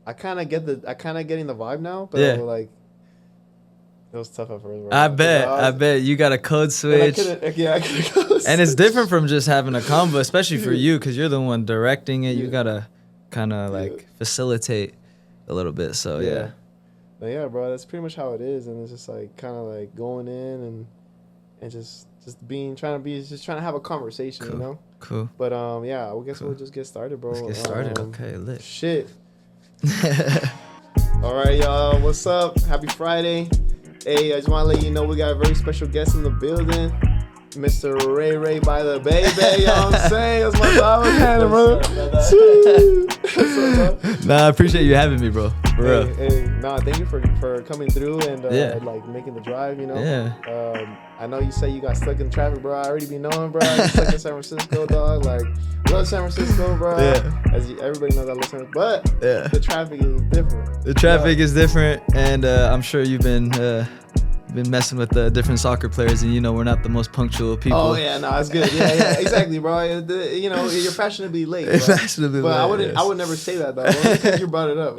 I kind of getting the vibe now, but Yeah. like it was tough at first, bro. I 'Cause bet you got a code and I switch. couldn't, yeah, I couldn't go. And it's different from just having a convo, especially for Yeah. you, because you're the one directing it. You Yeah. gotta kind of Yeah. like facilitate a little bit. So Yeah. yeah, But yeah, bro, that's pretty much how it is, and it's just like kind of like going in and just being just trying to have a conversation, you Cool. know. Cool. But yeah, I guess Cool. we'll just get started, bro. Let's get started. Okay, lit. Shit. All right, y'all. What's up? Happy Friday. Hey, I just want to let you know we got a very special guest in the building, Mr. Ray by the Bay. You know what I'm saying? That's my dog, man, bro. Nah, I appreciate you having me, bro. For real. Hey, nah, thank you for coming through and Yeah. like making the drive, you know. Yeah. I know you say you got stuck in traffic, bro. I already be knowing, bro. You stuck in San Francisco, dog. Like, love San Francisco, bro. Yeah. Everybody knows I love San Francisco, but Yeah. the traffic is different. The traffic is different, and I'm sure you've been messing with the different soccer players, and you know we're not the most punctual people. Oh yeah, no, it's good. Yeah, exactly, bro. You know, you're fashionably late, bro. Fashionably but late, I would never say that though. Only because you brought it up.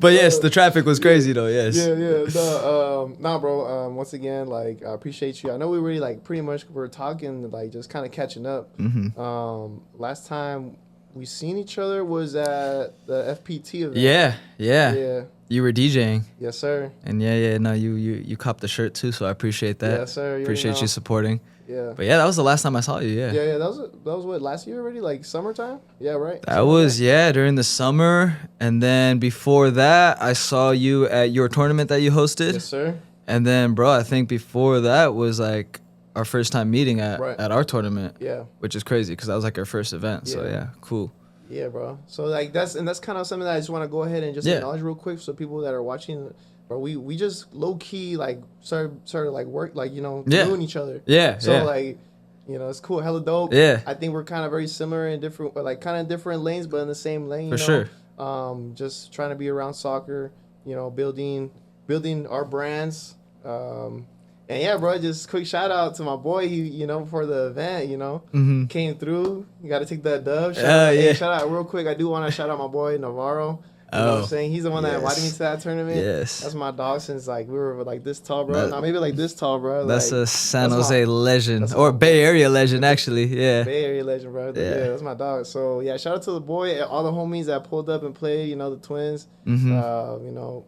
But yes, the traffic was crazy though. Yes. Yeah. No, nah, bro. Once again, like, I appreciate you. I know we really like pretty much were talking, like, just kind of catching up. Mm-hmm. Last time we seen each other was at the FPT event. Yeah. You were DJing. Yes, sir. And no, you copped the shirt too, so I appreciate that. Yes, sir. Appreciate you supporting. Yeah. But yeah, that was the last time I saw you. Yeah. Yeah. That was what, last year already, like summertime. Yeah, right. That was during the summer, and then before that, I saw you at your tournament that you hosted. Yes, sir. And then, bro, I think before that was like our first time meeting at our tournament. Yeah. Which is crazy because that was like our first event. So yeah, cool. Yeah, bro. So like that's kind of something that I just want to go ahead and just acknowledge real quick, so people that are watching, bro, we just low key like started like work, like, you know, doing each other. Yeah. So like, you know, it's cool, hella dope. Yeah. I think we're kind of very similar in different, like, kind of different lanes, but in the same lane. For sure. Just trying to be around soccer, you know, building our brands. And yeah, bro, just quick shout out to my boy. He, you know, for the event, you know, came through. You got to take that dub. Shout out real quick. I do want to shout out my boy Navarro. You know what I'm saying? He's the one that invited me to that tournament. Yes. That's my dog since like we were like this tall, bro. Maybe like this tall, bro. That's like, a San Jose legend, or Bay Area legend, actually. Yeah. Bay Area legend, bro. Yeah, that's my dog. So yeah, shout out to the boy, all the homies that pulled up and played. You know, the twins. You know,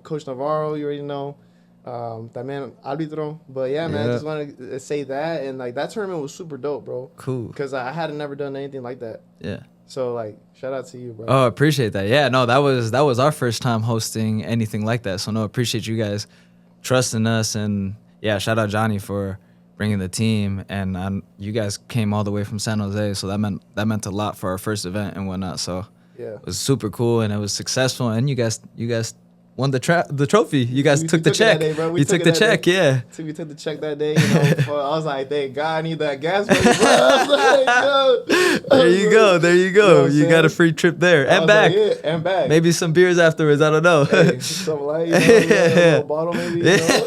Coach Navarro. You already know. That man arbitro. But yeah, man, I just want to say that, and like that tournament was super dope, bro. Cool. Because I had never done anything like that. Yeah. So like, shout out to you, bro. Oh, appreciate that. Yeah, no, that was our first time hosting anything like that. So no, appreciate you guys trusting us, and yeah, shout out Johnny for bringing the team, and you guys came all the way from San Jose, so that meant a lot for our first event and whatnot. So yeah, it was super cool, and it was successful, and you guys won the trophy. You guys took the check. Day, bro. You took the check, yeah. We took the check that day. You know, I was like, "Thank God, I need that gas money, bro." I was like, yo. There you go. You got a free trip there and back. Like, yeah, and back. Maybe some beers afterwards. I don't know. Hey, something like, you know, a little bottle maybe. You know?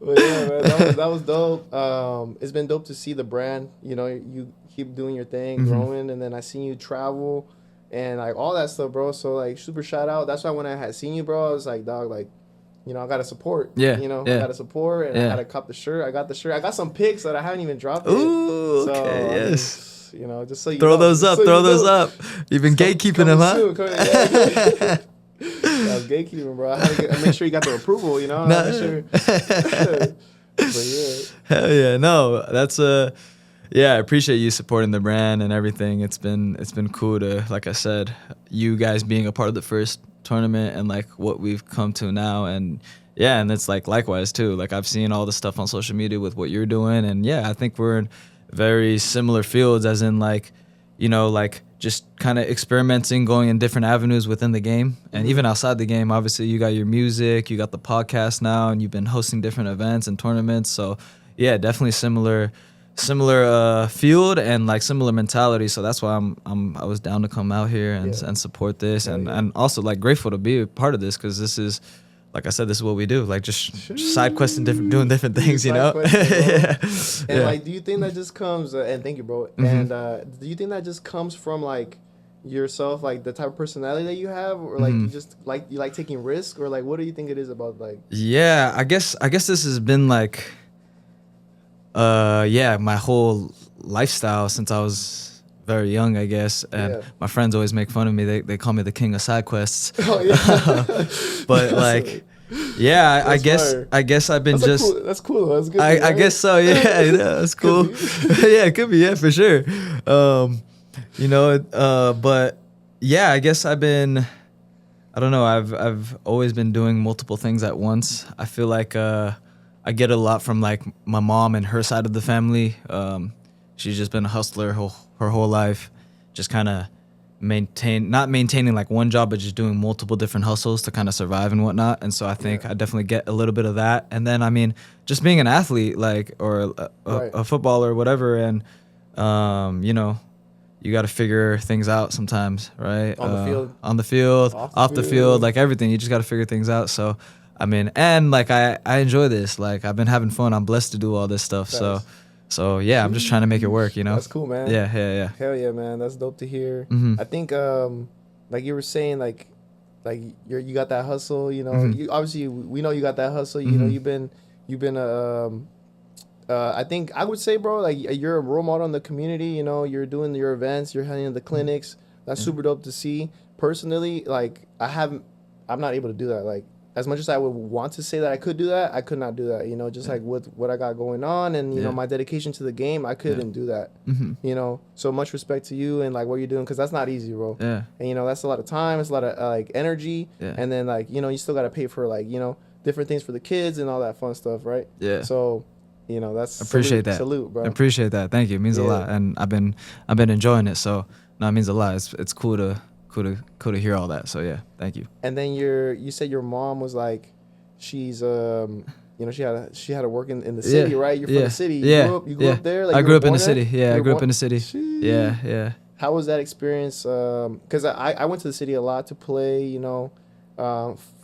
But yeah, man, that was dope. It's been dope to see the brand. You know, you keep doing your thing, growing, and then I seen you travel. And like all that stuff, bro. So like, super shout out. That's why when I had seen you, bro, I was like, dog, like, you know, I gotta support. Yeah. You know, I gotta support, and I gotta cop the shirt. I got the shirt. I got some pics that I haven't even dropped yet. Ooh, so, okay, yes. You know, just so you throw know, those up. You've been gatekeeping them, huh? I was gatekeeping, bro. I had to make sure you got the approval. You know, sure. But yeah. Hell yeah, no, that's yeah, I appreciate you supporting the brand and everything. It's been cool to, like I said, you guys being a part of the first tournament and like what we've come to now, and yeah, and it's like likewise too. Like I've seen all the stuff on social media with what you're doing, and yeah, I think we're in very similar fields, as in like, you know, like just kind of experimenting, going in different avenues within the game and even outside the game. Obviously, you got your music, you got the podcast now, and you've been hosting different events and tournaments. So yeah, definitely similar field and like similar mentality. So that's why I was down to come out here and support this, and also like grateful to be a part of this, because this is, like I said, this is what we do. Like just side questing, doing different things, you know. And like, do you think that just comes? And thank you, bro. And do you think that just comes from like yourself, like the type of personality that you have, or like you just like you like taking risks, or like what do you think it is about like? Yeah, I guess this has been like yeah, my whole lifestyle since I was very young, I guess. And my friends always make fun of me. They call me the king of side quests. Oh yeah. But like yeah, I guess I've been that's cool. That's good. I guess so. Yeah, yeah, that's cool. Yeah, it could be. Yeah, for sure. But yeah, I guess I've been. I don't know. I've always been doing multiple things at once. I feel like I get a lot from like my mom and her side of the family. She's just been a hustler her whole life, just kind of not maintaining like one job, but just doing multiple different hustles to kind of survive and whatnot. And so I think I definitely get a little bit of that. And then I mean, just being an athlete, like or a footballer or whatever, and you got to figure things out sometimes, right? On the field, off the field, like everything. You just got to figure things out. So, I mean, and like I enjoy this. Like I've been having fun. I'm blessed to do all this stuff. Nice. So yeah, I'm just trying to make it work. That's cool, man. Yeah. Hell yeah, man. That's dope to hear. I think like you were saying, like you got that hustle. You know, you obviously we know you got that hustle. You know, you've been I think I would say, bro, like you're a role model in the community. You know, you're doing your events, you're handling the clinics. That's super dope to see. Personally, like I'm not able to do that. Like as much as I would want to say that I could do that, I could not do that. You know, just like with what I got going on and you know my dedication to the game, I couldn't do that. You know, so much respect to you and like what you're doing, because that's not easy, bro. Yeah. And you know, that's a lot of time, it's a lot of like energy, and then like you know, you still got to pay for like you know different things for the kids and all that fun stuff, right? Yeah. So. You know, that's appreciate that. Salute, bro. I appreciate that. Thank you. It means a lot, and I've been enjoying it. So no, it means a lot. It's cool to hear all that. So yeah, thank you. And then you said your mom was like, she's you know she had to work in the city, right? You're from the city. You grew up there. Like I grew up in the city. Yeah, I grew up in the city. Yeah. How was that experience? Because I went to the city a lot to play. You know.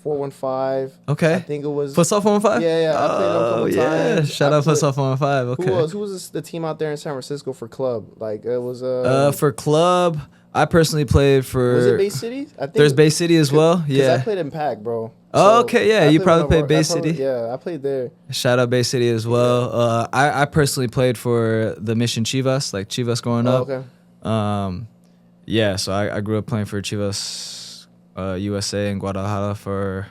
415. Okay. I think it was Futsal 415. Yeah. I played them a couple times. Shout out Futsal 415. Okay. Who was the team out there in San Francisco for club? Like it was for club. I personally played for. Was it Bay City? I think there's Bay City as well. Yeah. I played in Pac, bro. Oh, okay. Yeah, you probably played Bay City. Yeah, I played there. Shout out Bay City as well. I personally played for the Mission Chivas, like Chivas growing up. Okay. Yeah, so I grew up playing for Chivas. USA in Guadalajara for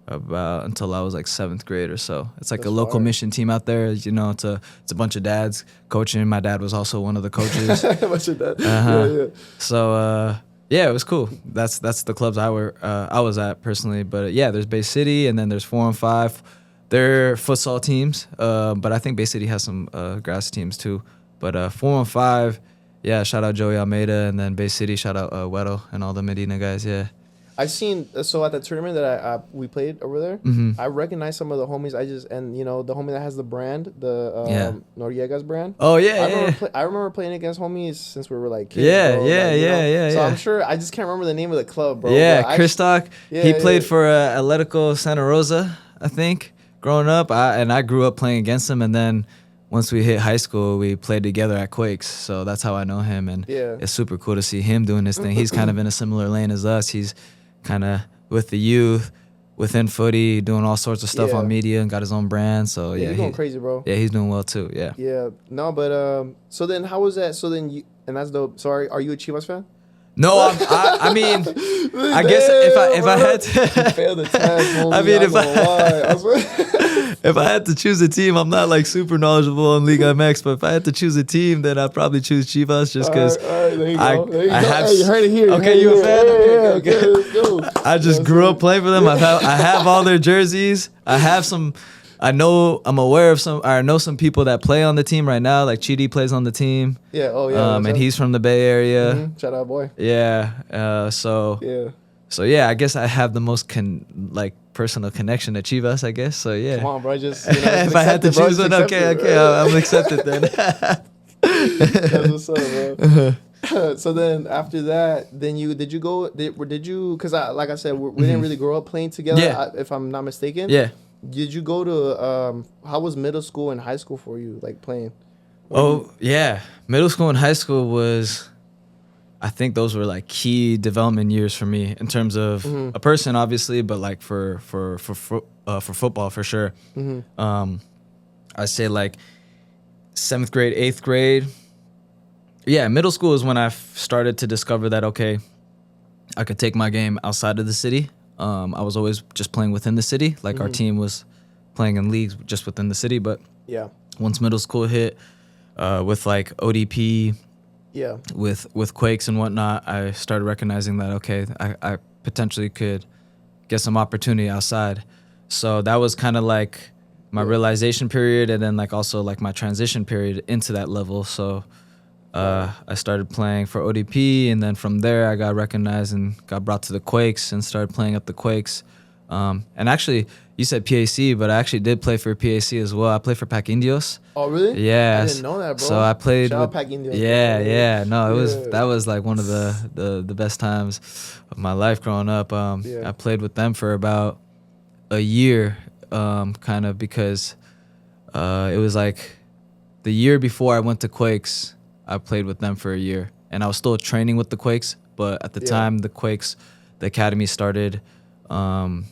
about until I was like 7th grade or so. It's like That's a local mission team out there. You know, it's a bunch of dads coaching. My dad was also one of the coaches. A bunch of dads. Yeah. So yeah, it was cool. That's the clubs I was at personally. But yeah, there's Bay City and then there's 4-on-5. They're futsal teams. But I think Bay City has some grass teams too. But 4-on-5, yeah. Shout out Joey Almeida, and then Bay City. Shout out Weddle and all the Medina guys. Yeah. I've seen so at the tournament that we played over there, I recognize some of the homies. And you know the homie that has the brand, the Noriega's brand. Oh yeah, I remember playing against homies since we were like kids. Yeah, bro. Yeah. So I'm sure I just can't remember the name of the club, bro. Yeah, Kristock. He played for Atletico Santa Rosa, I think, growing up. I grew up playing against him, and then once we hit high school, we played together at Quakes. So that's how I know him, and it's super cool to see him doing his thing. He's kind of in a similar lane as us. He's kind of with the youth, within footy, doing all sorts of stuff on media and got his own brand. So he's going crazy, bro. Yeah, he's doing well too. Yeah. Yeah. No, but so then how was that? So then and that's dope. Sorry, are you a Chivas fan? No, I mean, I guess if I had to, failed the test, I mean, if I had to choose a team, I'm not like super knowledgeable on Liga MX, but if I had to choose a team, then I'd probably choose Chivas just because I have. Hey, you heard it here. Okay, you a fan? Yeah, okay, let's go. I just grew up playing for them. I have all their jerseys. I have some. I'm aware of some. I know some people that play on the team right now. Like Chidi plays on the team. Yeah. Oh yeah. And he's from the Bay Area. Shout out, boy. Yeah. So yeah, I guess I have the most personal connection to Chivas, I guess. So yeah. Come on, bro. Just if I had to choose one, okay, I'm accepted then. That's what's up, bro. So then after that, then did you? Because like I said, we didn't really grow up playing together. If I'm not mistaken. Yeah. Did you go to how was middle school and high school for you, like playing? Yeah, middle school and high school was I think those were like key development years for me in terms of a person, obviously, but like for football for sure. I say like 7th grade, 8th grade. Yeah, middle school is when I started to discover that, okay, I could take my game outside of the city. I was always just playing within the city. Like our team was playing in leagues just within the city. But once middle school hit, with like ODP, with Quakes and whatnot, I started recognizing that, okay, I potentially could get some opportunity outside. So that was kind of like my realization period, and then like also like my transition period into that level. So I started playing for ODP, and then from there I got recognized and got brought to the Quakes and started playing at the Quakes. And actually, you said PAC, but I actually did play for PAC as well. I played for Pac Indios. Oh, really? Yeah. I didn't know that, bro. So I played Shout out with Pac Indios. Yeah. No, that was like one of the best times of my life growing up. I played with them for about a year, kind of because it was like the year before I went to Quakes. I played with them for a year, and I was still training with the Quakes. But at the time, the Quakes, the academy started, and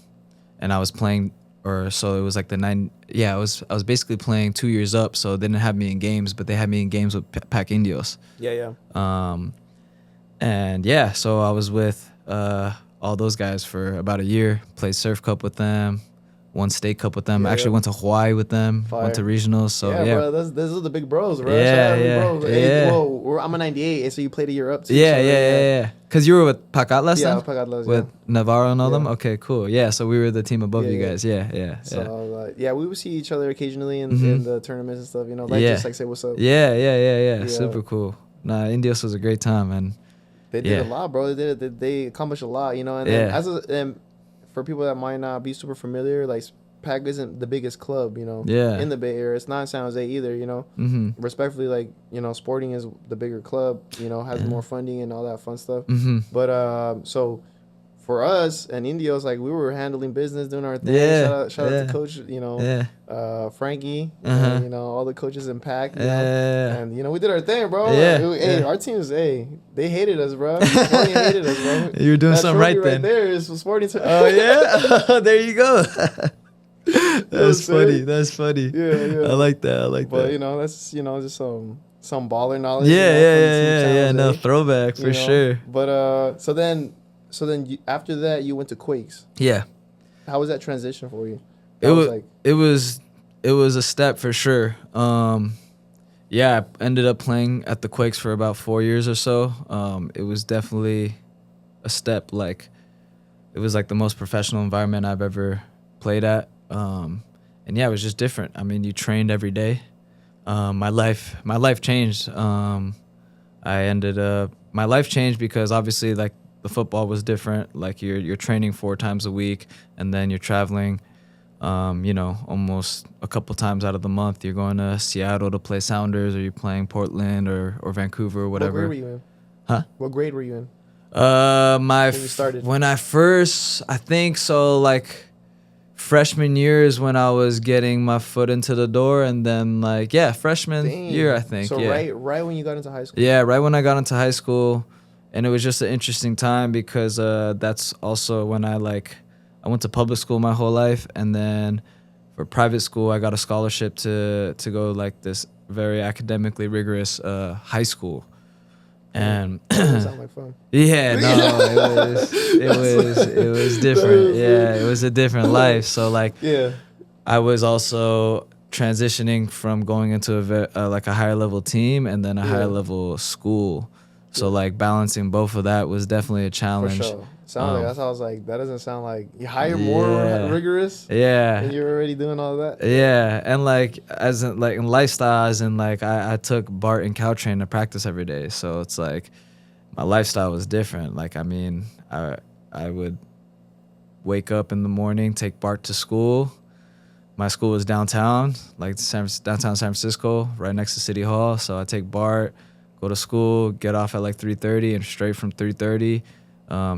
I was playing, so it was like I was basically playing 2 years up. So they didn't have me in games, but they had me in games with Pac Indios. And yeah, so I was with all those guys for about a year. Played Surf Cup with them. Won State Cup with them. Actually went to Hawaii with them. Went to regionals. So bro, those are the big bros, bro. Bros. Hey, whoa, I'm a 98, so you played a year up too. Yeah. Because you were with Pac Atlas then? Yeah, Pac Atlas, with Navarro and all them? Okay, cool. Yeah, so we were the team above you guys. Yeah. So, we would see each other occasionally in the tournaments and stuff, you know, like just like say what's up. Yeah. Super cool. Nah, Indios was a great time, and they did a lot, bro. They accomplished a lot, you know, and then for people that might not be super familiar, like Pac isn't the biggest club, you know, in the Bay Area. It's not in San Jose either, you know. Respectfully, like, you know, Sporting is the bigger club, you know, has more funding and all that fun stuff. But so for us and Indios, like, we were handling business, doing our thing. Shout out to Coach, you know, Frankie, and, you know, all the coaches in Pac, you know? And, you know, we did our thing, bro. Hey, our teams, they hated us, bro. Sporting hated us, bro. You were doing something right then. There is Sporting. Oh, yeah? There you go. That's funny. Yeah. I like that. But, you know, that's, you know, just some baller knowledge. Yeah. No, throwback for sure. But so then after that, you went to Quakes. Yeah. How was that transition for you? It was a step for sure. I ended up playing at the Quakes for about 4 years or so. It was definitely a step. Like, it was like the most professional environment I've ever played at. And it was just different. I mean, you trained every day. My life changed. My life changed because obviously, like, the football was different. Like, you're training 4 times a week, and then you're traveling, you know, almost a couple times out of the month. You're going to Seattle to play Sounders, or you're playing Portland or Vancouver or whatever. What grade were you in? Huh? What grade were you in? When you started? When I first, I think so, like, freshman year is when I was getting my foot into the door, and then freshman year, I think. So right when you got into high school. Yeah, right when I got into high school, and it was just an interesting time because that's also when I went to public school my whole life, and then for private school I got a scholarship to go like this very academically rigorous high school. And that sound like fun. Yeah, no, it was different. Yeah, it was a different life. So I was also transitioning from going into a higher level team and then a higher level school. So balancing both of that was definitely a challenge. For sure. That's how I was like, that doesn't sound like you hire more rigorous. Yeah. And you're already doing all that. Yeah. And in lifestyles, and I took Bart and Caltrain to practice every day. So it's like my lifestyle was different. Like, I mean, I would wake up in the morning, take Bart to school. My school was downtown, downtown San Francisco, right next to City Hall. So I take Bart, go to school, get off at 3:30, and straight from 3:30,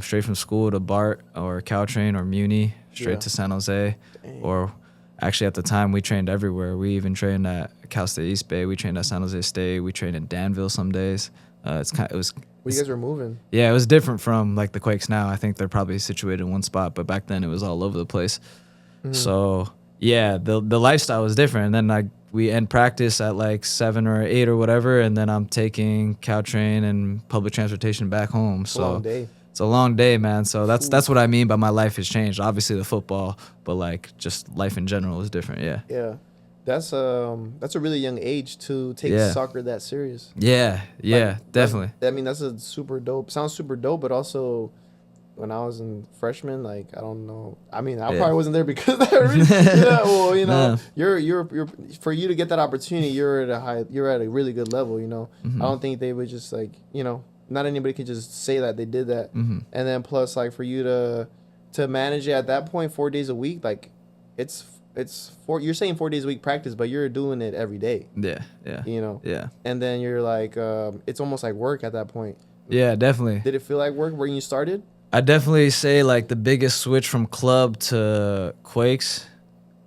straight from school to Bart or Caltrain or Muni, straight to San Jose. Dang. Or actually at the time we trained everywhere. We even trained at Cal State East Bay. We trained at San Jose State. We trained in Danville some days. It Well, you guys were moving. Yeah, it was different from like the Quakes now. I think they're probably situated in one spot, but back then it was all over the place. Mm-hmm. So yeah, the lifestyle was different. And then we end practice at like 7 or 8 or whatever, and then I'm taking Caltrain and public transportation back home. So long day. It's a long day, man. So that's what I mean by my life has changed. Obviously the football, but like just life in general is different. Yeah. Yeah. That's a really young age to take soccer that serious. Yeah, definitely. That's a super dope. Sounds super dope, but also when I was in freshman, like I don't know. I mean, I probably wasn't there because of that reason. Yeah, well, you know, you're for you to get that opportunity, you're at a really good level. You know, I don't think they would just like, you know, not anybody could just say that they did that. And then plus like for you to manage it at that point 4 days a week, like you're saying 4 days a week practice, but you're doing it every day. Yeah. You know? Yeah. And then you're like, it's almost like work at that point. Yeah, definitely. Did it feel like work when you started? I definitely say like the biggest switch from club to Quakes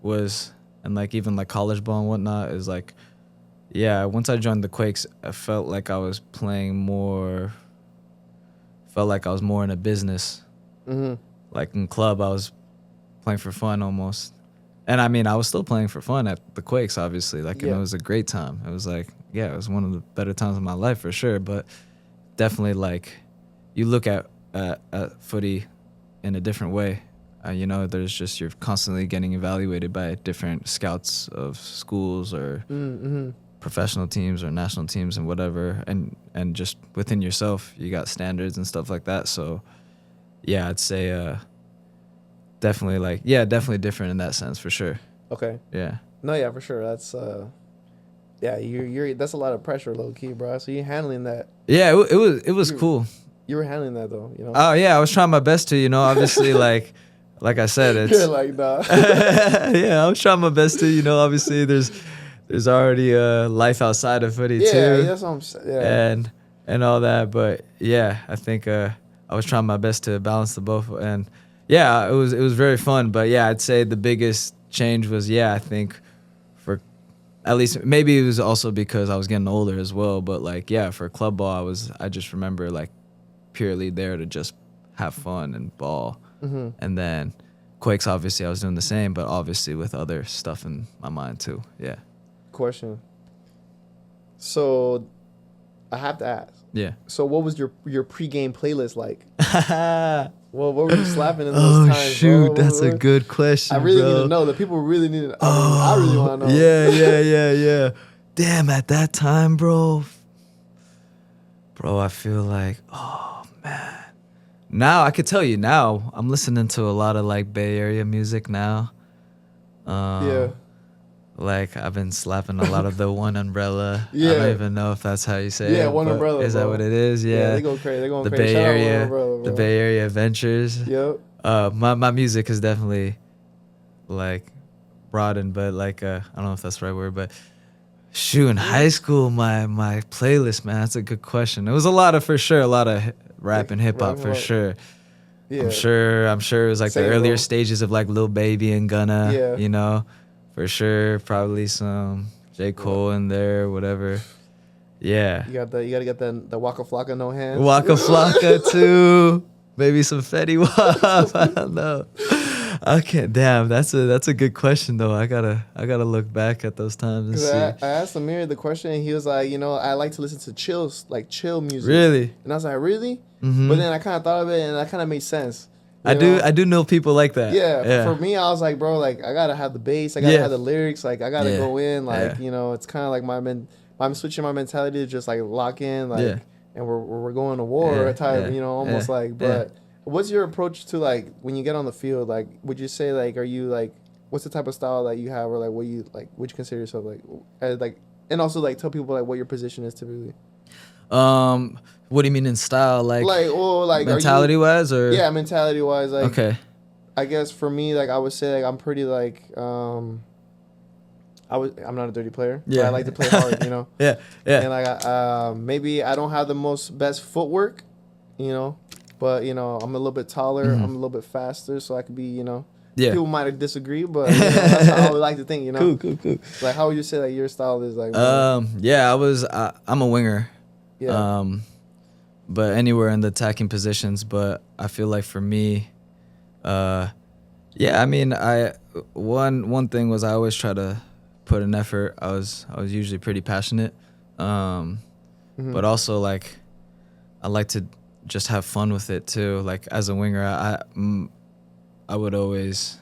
was, and like even like college ball and whatnot, is like, yeah, once I joined the Quakes, I felt like I was more in a business. Like in club, I was playing for fun almost. And I mean, I was still playing for fun at the Quakes, obviously. Like, and it was a great time. It was like, it was one of the better times of my life for sure. But definitely, like, you look at footy in a different way. You know, there's just, you're constantly getting evaluated by different scouts of schools or professional teams or national teams and whatever. And just within yourself, you got standards and stuff like that. So, yeah, I'd say... definitely different in that sense for sure. Okay. Yeah. No, yeah, for sure. That's you're that's a lot of pressure, low key, bro. So you're handling that. Yeah, it was cool. You were handling that though, you know. Oh yeah, I was trying my best to, you know. Obviously, like I said, it's you're like nah. Yeah, I was trying my best to, you know. Obviously, there's already a life outside of footy too. Yeah, that's what I'm saying. Yeah. And all that, but yeah, I think I was trying my best to balance the both and. Yeah, it was very fun, but yeah, I'd say the biggest change was I think for at least maybe it was also because I was getting older as well, but like for club ball I just remember like purely there to just have fun and ball. And then Quakes obviously I was doing the same, but obviously with other stuff in my mind too. Yeah. Question. So I have to ask. Yeah. So what was your pregame playlist like? Well, what were you slapping in those times? Oh, shoot, that's a good question, I really need to know. The people really need to I really want to know. Yeah. Damn, at that time, bro, I feel like, oh, man. Now, I could tell you now, I'm listening to a lot of, like, Bay Area music now. Like, I've been slapping a lot of the One Umbrella. I don't even know if that's how you say it. Yeah, One Umbrella, is that what it is? Yeah, they go crazy. They're going the crazy. Bay Area, Umbrella, the Bay Area Adventures. Yep. My music is definitely, like, broadened, but, like, I don't know if that's the right word, but shoot, in high school, my playlist, man, that's a good question. It was a lot of rap and hip-hop for sure. Yeah. I'm sure it was, like, the earlier stages of, like, Lil Baby and Gunna, you know? For sure, probably some J. Cole in there, whatever. Yeah. You gotta get the Waka Flocka No Hands. Waka Flocka too. Maybe some Fetty Wap. I don't know. Okay, damn, that's a good question though. I gotta look back at those times and see. I asked Amir the question and he was like, you know, I like to listen to chill music. Really? And I was like, really? But then I kind of thought of it and that kind of made sense. I do know people like that. Yeah. For me, I was like, bro, like I gotta have the bass, I gotta have the lyrics, like I gotta go in, like you know, it's kind of like I'm switching my mentality to just like lock in, like, and we're going to war type, you know, almost like. But what's your approach to like when you get on the field? Like, would you say like, are you like, what's the type of style that you have, or like what you like? Would you consider yourself like, and also like tell people like what your position is typically. What do you mean in style? Like mentality wise or? Yeah, mentality wise. Like, okay. I guess for me, like I would say, like I'm pretty like I'm not a dirty player. Yeah. But I like to play hard, you know. Yeah. And like maybe I don't have the best footwork, you know, but you know I'm a little bit taller. I'm a little bit faster, so I could be, you know. Yeah. People might disagree, but you know, that's how I would like to think, you know. Cool. Like, how would you say that your style is like? I'm a winger. Yeah. but anywhere in the attacking positions. But I feel like for me, yeah, I mean, one thing was I always try to put an effort. I was usually pretty passionate, but also like I like to just have fun with it too. Like as a winger, I would always.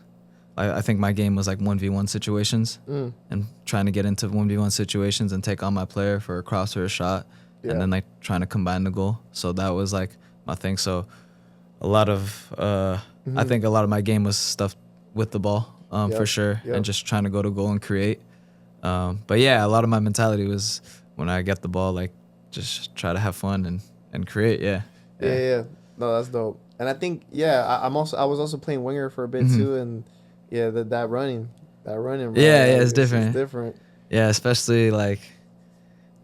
I think my game was like 1v1 situations and trying to get into 1v1 situations and take on my player for a cross or a shot, and then like trying to combine the goal. So that was like my thing. So a lot of I think a lot of my game was stuff with the ball for sure, and just trying to go to goal and create. But yeah, a lot of my mentality was when I get the ball, like just try to have fun and create. Yeah. No, that's dope. And I think I was also playing winger for a bit too, and that running, bro, it's different. It's different. Yeah, especially like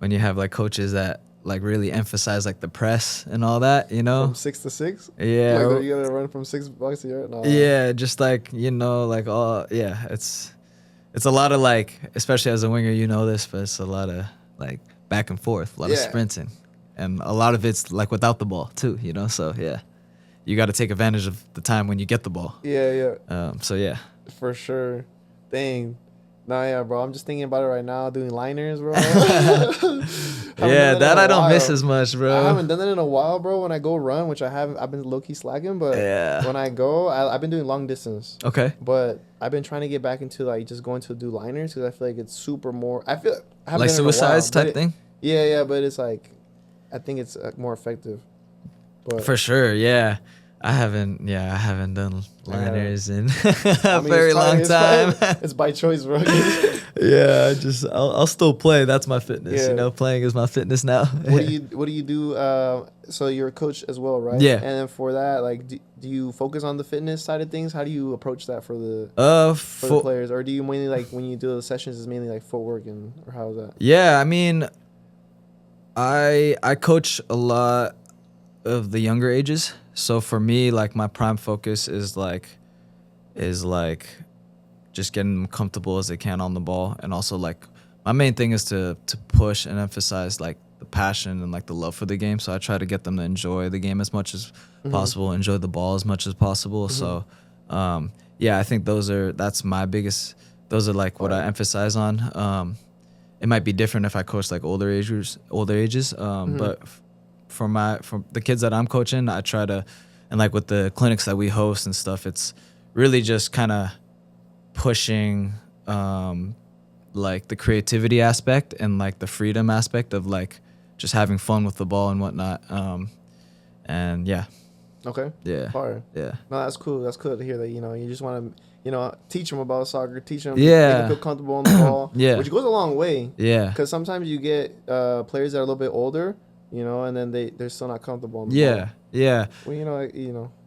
when you have like coaches that like really emphasize like the press and all that, you know. From 6 to 6. Yeah. Like you gotta run from 6 blocks a yard. No. Yeah, just like like all. Yeah, it's a lot of like, especially as a winger, you know this, but it's a lot of like back and forth, a lot of sprinting, and a lot of it's like without the ball too, you know. So yeah, you got to take advantage of the time when you get the ball. So yeah. For sure. Dang. Nah, yeah, bro. I'm just thinking about it right now, doing liners, bro. That I don't miss as much, bro. I haven't done that in a while, bro. When I go run, which I've been low-key slacking, but when I go, I've been doing long distance. Okay. But I've been trying to get back into like just going to do liners because I feel like it's super more. I haven't like done it suicides in a while, type thing. Yeah, but it's like, I think it's more effective. But for sure, yeah. I haven't done liners in a very long time. It's by choice, bro. Yeah, I'll still play. That's my fitness. You know, playing is my fitness now. What do you do? So you're a coach as well, right? Yeah. And then for that, like, do you focus on the fitness side of things? How do you approach that for the players, or do you mainly like when you do the sessions is mainly like footwork or how is that? Yeah, I mean, I coach a lot of the younger ages. So for me, like my prime focus is like just getting them comfortable as they can on the ball, and also like my main thing is to push and emphasize like the passion and like the love for the game. So I try to get them to enjoy the game as much as possible, enjoy the ball as much as possible. So I think those are like what I emphasize on. It might be different if I coach like older ages, but from the kids that I'm coaching, I try to, and like with the clinics that we host and stuff, it's really just kind of pushing like the creativity aspect and like the freedom aspect of like just having fun with the ball and whatnot. And yeah. Okay. Yeah. Fire. Yeah. No, that's cool. That's cool to hear that, you just want to, teach them about soccer, teach them, yeah, make them feel comfortable on the ball, which goes a long way. Yeah. Because sometimes you get players that are a little bit older, and then they're still not comfortable on the ball. Yeah. Well,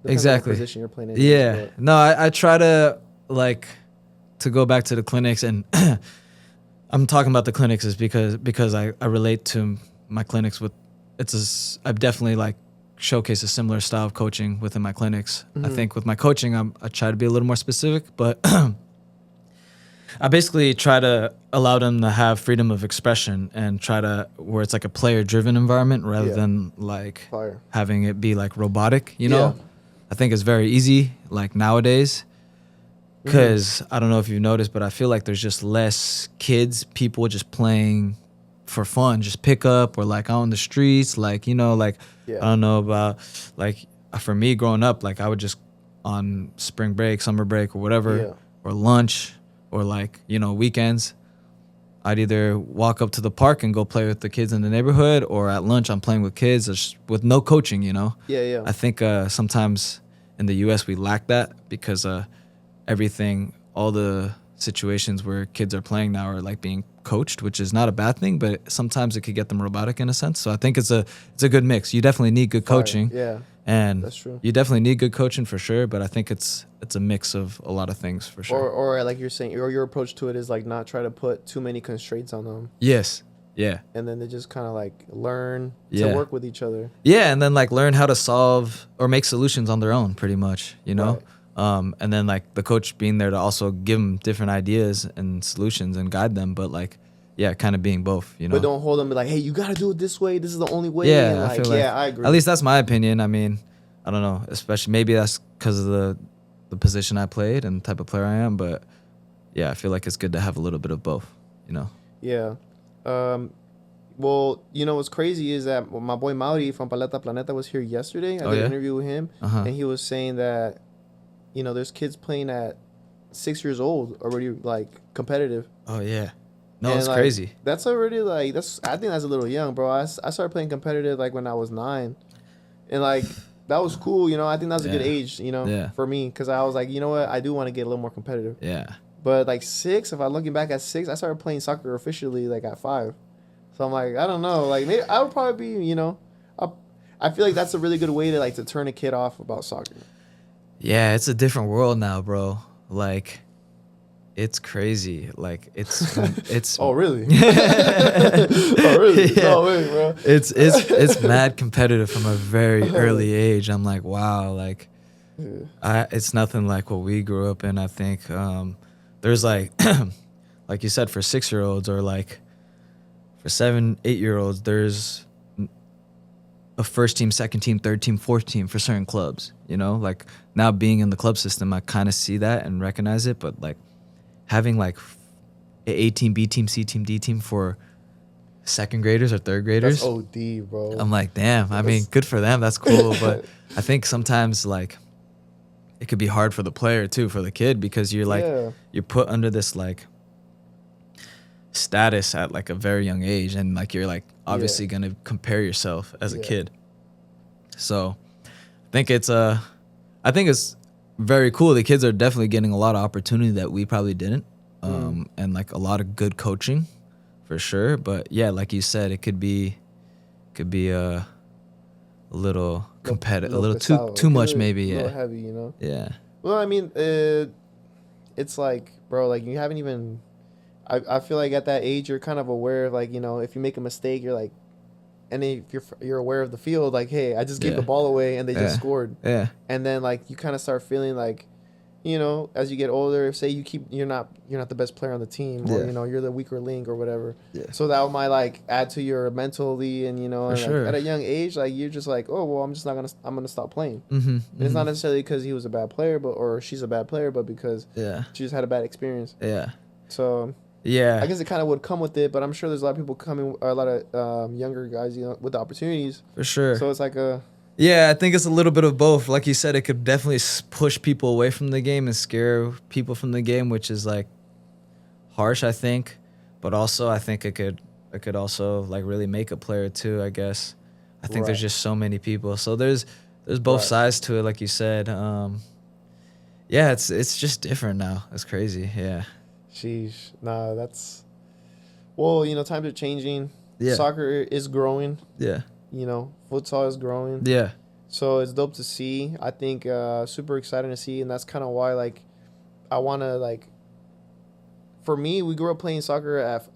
exactly. On the position you're playing in. Yeah. No, I try to like to go back to the clinics, and I'm talking about the clinics is because I relate to my clinics with I've definitely like showcase a similar style of coaching within my clinics. I think with my coaching, I try to be a little more specific, but I basically try to allow them to have freedom of expression and try to where it's like a player-driven environment rather than like having it be like robotic. I think it's very easy like nowadays because I don't know if you've noticed, but I feel like there's just less people just playing for fun, just pick up or like out on the streets, like I don't know about like for me growing up, like I would just on spring break, summer break, or whatever, or lunch. Or like, weekends, I'd either walk up to the park and go play with the kids in the neighborhood, or at lunch I'm playing with kids with no coaching, Yeah. I think sometimes in the U.S. we lack that because all the situations where kids are playing now are like being coached, which is not a bad thing, but sometimes it could get them robotic in a sense. So I think it's a good mix. You definitely need good coaching. Yeah. And that's true. You definitely need good coaching for sure, but I think it's a mix of a lot of things for sure. Or like you're saying, or your approach to it is like not try to put too many constraints on them. Yes. Yeah. And then they just kind of like learn to work with each other. Yeah, and then like learn how to solve or make solutions on their own, pretty much. Right. And then like the coach being there to also give them different ideas and solutions and guide them. But like, kind of being both, you know. But don't hold them like, hey, you gotta do it this way. This is the only way. Yeah, and like, I feel like, I agree. At least that's my opinion. I mean, I don't know, especially maybe that's because of the position I played and the type of player I am. But yeah, I feel like it's good to have a little bit of both, you know. Yeah. Well, you know what's crazy is that my boy Mauri from Paleta Planeta was here yesterday. I did an interview with him, and he was saying that, you know, there's kids playing at 6 years old already, like, competitive. Oh yeah, no, and it's like, crazy. That's already like I think that's a little young, bro. I started playing competitive like when I was 9, and like that was cool. You know, I think that was a good age. You know, for me, because I was like, you know what, I do want to get a little more competitive. Yeah. But like 6, if I'm looking back at 6, I started playing soccer officially like at 5. So I'm like, I don't know, like maybe I would probably be, you know, I feel like that's a really good way to like to turn a kid off about soccer. Yeah, it's a different world now, bro. Like, it's crazy. Like, it's. Oh really? Oh really? Yeah. No way, bro. It's mad competitive from a very early age. I'm like, wow, like, it's nothing like what we grew up in. I think there's like, like you said, for 6-year-olds or like for 7, 8-year-olds, there's a first team, second team, third team, fourth team for certain clubs. You know, like now being in the club system, I kind of see that and recognize it. But like having like A team, B team, C team, D team for second graders or third graders, that's OD, bro. I'm like, damn. I mean, good for them. That's cool. But I think sometimes like it could be hard for the player too, for the kid, because you're like you're put under this like status at like a very young age, and like you're like obviously gonna compare yourself as a kid. So I think it's very cool. The kids are definitely getting a lot of opportunity that we probably didn't, and like a lot of good coaching for sure. But yeah, like you said, it could be a little competitive, a little too much maybe. A little heavy, you know. Yeah. Well, I mean, it's like, bro, like you haven't even. I feel like at that age you're kind of aware of, like, you know, if you make a mistake, you're like, and if you're aware of the field, like, hey, I just gave the ball away and they just scored. Yeah. And then like you kind of start feeling like, you know, as you get older, if say you're not the best player on the team, or you know, you're the weaker link or whatever. Yeah. So that might like add to your mentally, and you know, and like, at a young age, like you're just like, oh well, I'm gonna stop playing. And it's not necessarily because he was a bad player, or she's a bad player, but because she just had a bad experience. Yeah. So. Yeah, I guess it kind of would come with it, but I'm sure there's a lot of people coming, a lot of younger guys, you know, with the opportunities. For sure. So it's like yeah, I think it's a little bit of both. Like you said, it could definitely push people away from the game and scare people from the game, which is like harsh, I think. But also, I think it could also like really make a player too, I guess. I think there's just so many people. So there's both sides to it, like you said. Yeah, it's just different now. It's crazy. Yeah. Sheesh. Nah, that's... Well, you know, times are changing. Yeah. Soccer is growing. Yeah. You know, futsal is growing. Yeah. So it's dope to see. I think super exciting to see, and that's kind of why, like, I want to, like... For me, we grew up playing soccer at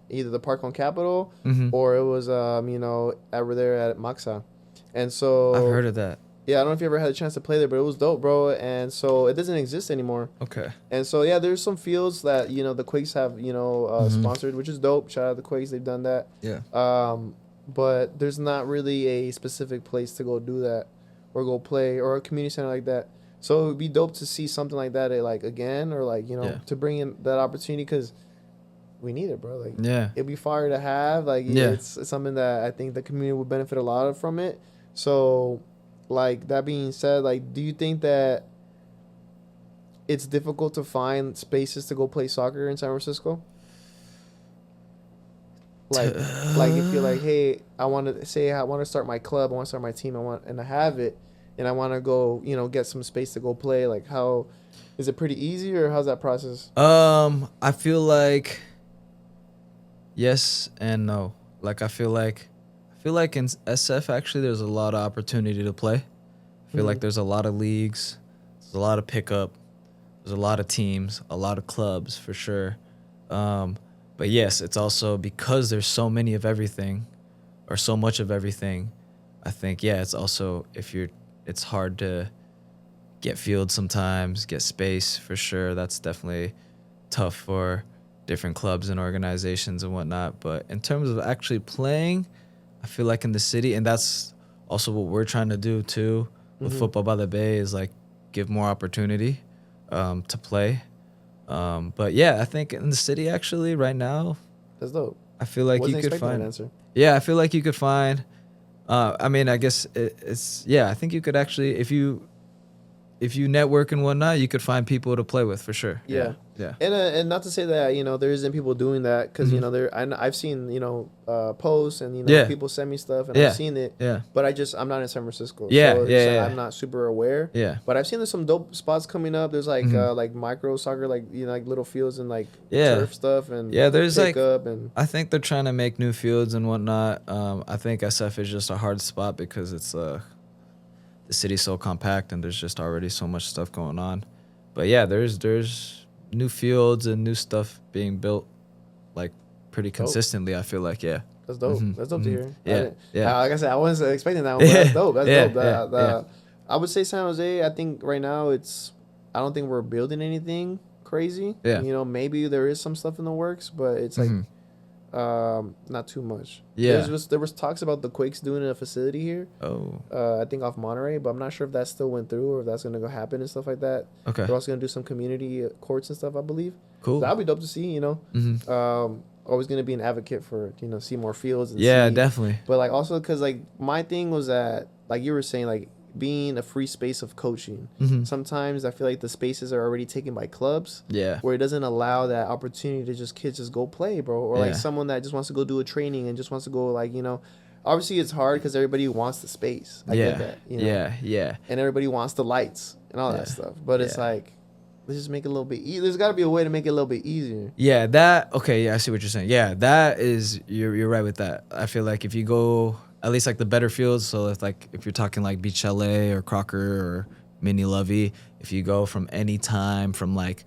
either the Park on Capitol or it was, you know, over there at Maxa. And so... I've heard of that. Yeah, I don't know if you ever had a chance to play there, but it was dope, bro. And so it doesn't exist anymore. Okay. And so, yeah, there's some fields that, you know, the Quakes have, you know, sponsored, which is dope. Shout out to the Quakes. They've done that. Yeah. But there's not really a specific place to go do that or go play, or a community center like that. So it would be dope to see something like that, like, again, or, like, you know, to bring in that opportunity, because we need it, bro. Like, it'd be fire to have. Like, it's something that I think the community would benefit a lot from it. So... Like, that being said, like, do you think that it's difficult to find spaces to go play soccer in San Francisco? Like if you're like, hey, I want to start my club, I want to start my team, and I have it, and I want to go, you know, get some space to go play. Like, how is it pretty easy, or how's that process? I feel like yes and no. Like, I feel like in SF, actually, there's a lot of opportunity to play. I feel like there's a lot of leagues, there's a lot of pickup, there's a lot of teams, a lot of clubs for sure. But yes, it's also because there's so many of everything, or so much of everything. I think it's also it's hard to get field sometimes, get space for sure. That's definitely tough for different clubs and organizations and whatnot. But in terms of actually playing, I feel like in the city, and that's also what we're trying to do too with Futbol by the Bay, is like give more opportunity to play. But yeah, I think in the city actually right now, That's dope. I feel like Wasn't you could expecting find. that answer. Yeah, I feel like you could find. I mean, I guess it's yeah. I think you could actually, if you network and whatnot, you could find people to play with for sure. Yeah. Yeah. And not to say that, you know, there isn't people doing that, because you know, I've seen, you know, posts, and you know, Yeah. people send me stuff, and Yeah. I've seen it. Yeah. But I'm not in San Francisco. Yeah, So yeah. I'm not super aware. Yeah. But I've seen there's some dope spots coming up. There's like micro soccer, like, you know, like little fields and like Yeah. turf stuff, and Yeah, there's like pickup, and I think they're trying to make new fields and whatnot. I think SF is just a hard spot because it's the city's so compact and there's just already so much stuff going on. But yeah, there's new fields and new stuff being built like pretty consistently. I feel like that's dope. That's dope to hear. Yeah. Like I said, I wasn't expecting that one, but that's dope. That's Yeah, dope. I would say San Jose, I think right now I don't think we're building anything crazy. Yeah. You know, maybe there is some stuff in the works, but it's like not too much. Yeah. There was talks about the Quakes doing a facility here. Oh. I think off Monterey, but I'm not sure if that still went through or if that's gonna go happen and stuff like that. Okay. They're also gonna do some community courts and stuff, I believe. Cool. So that'd be dope to see. You know. Always gonna be an advocate for, you know, see more fields. And Yeah, see, definitely. But like also because like my thing was that, like you were saying, like being a free space of coaching. Sometimes I feel like the spaces are already taken by clubs. Yeah. Where it doesn't allow that opportunity to just kids just go play, bro, or like someone that just wants to go do a training and just wants to go, like, you know, obviously it's hard because everybody wants the space. I get that. You know? Yeah. And everybody wants the lights and all that stuff, but it's like, let's just make it a little bit easier. There's got to be a way to make it a little bit easier. Yeah, I see what you're saying. Yeah, that is, you're right with that. I feel like if you go, at least like the better fields, so if you're talking like Beach LA or Crocker or Mini Lovey, if you go from any time from like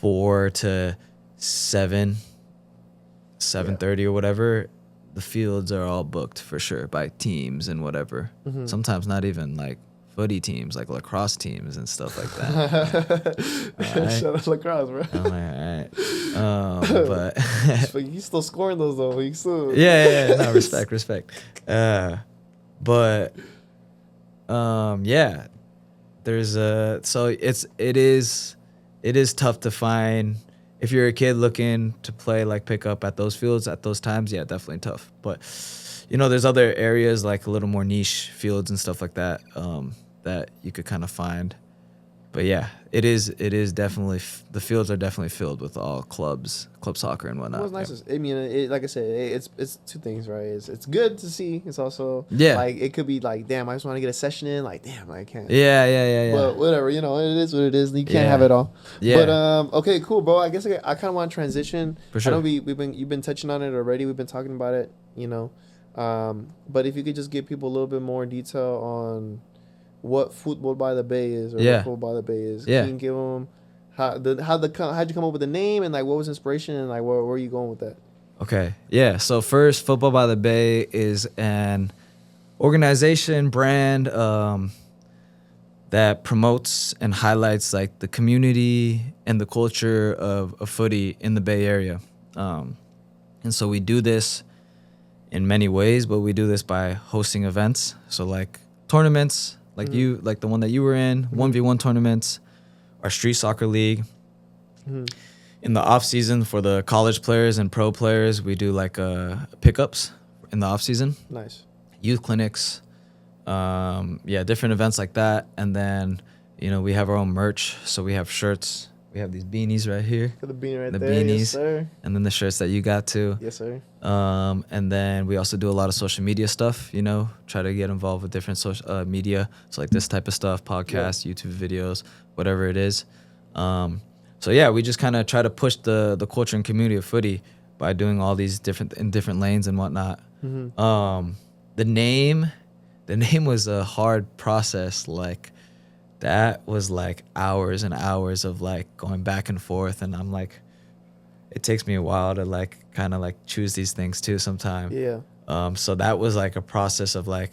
4 to 7:30 or whatever, the fields are all booked for sure by teams and whatever. Sometimes not even like footy teams, like lacrosse teams and stuff like that. Shout out lacrosse, bro. I'm like, all right. But you still scoring those though. You still no, respect. There's it is tough to find if you're a kid looking to play, like pick up at those fields at those times. Yeah, definitely tough. But you know, there's other areas like a little more niche fields and stuff like that that you could kind of find. But yeah, it is definitely, the fields are definitely filled with all club soccer and whatnot. What's nice I mean, like I said, it's two things, right? It's good to see. It's also like it could be like, damn, I just want to get a session in. Like, damn, I can't. Yeah. But whatever, you know, it is what it is. You can't have it all. Yeah. But okay, cool, bro. I guess I kind of want to transition. For sure. I know you've been touching on it already. We've been talking about it, you know. But if you could just give people a little bit more detail on what Futbol by the Bay is, or what Futbol by the Bay is. Can you give them how'd you come up with the name, and like what was inspiration, and like where are you going with that? Okay. Yeah. So first, Futbol by the Bay is an organization brand that promotes and highlights like the community and the culture of footy in the Bay Area. And so we do this in many ways, but we do this by hosting events. So like tournaments, like like the one that you were in, 1v1 tournaments, our street soccer league. In the off season for the college players and pro players, we do like pickups in the off season. Nice. Youth clinics, different events like that. And then, you know, we have our own merch. So we have shirts. We have these beanies right here. Got the beanie right the there. Beanies, yes, sir. And then the shirts that you got too. Yes, sir. And then we also do a lot of social media stuff, you know, try to get involved with different social media. So like this type of stuff, podcasts, YouTube videos, whatever it is. So yeah, we just kind of try to push the culture and community of footy by doing all these different lanes and whatnot. The name was a hard process. Like that was like hours and hours of like going back and forth, and I'm like, it takes me a while to like kind of like choose these things too sometimes. Yeah. So that was like a process of like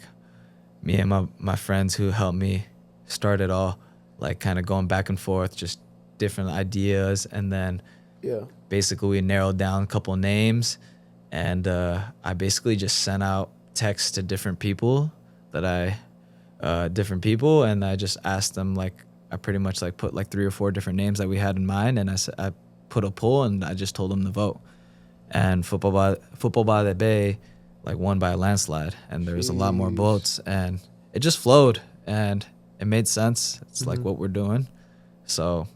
me and my friends who helped me start it all, like kind of going back and forth, just different ideas, and then Yeah. Basically we narrowed down a couple names, and I basically just sent out texts to different people and I just asked them, like, I pretty much like put like 3 or 4 different names that we had in mind, and I put a poll and I just told them to vote. And Futbol By The Bay like won by a landslide, and there was a lot more votes, and it just flowed and it made sense. It's like what we're doing. So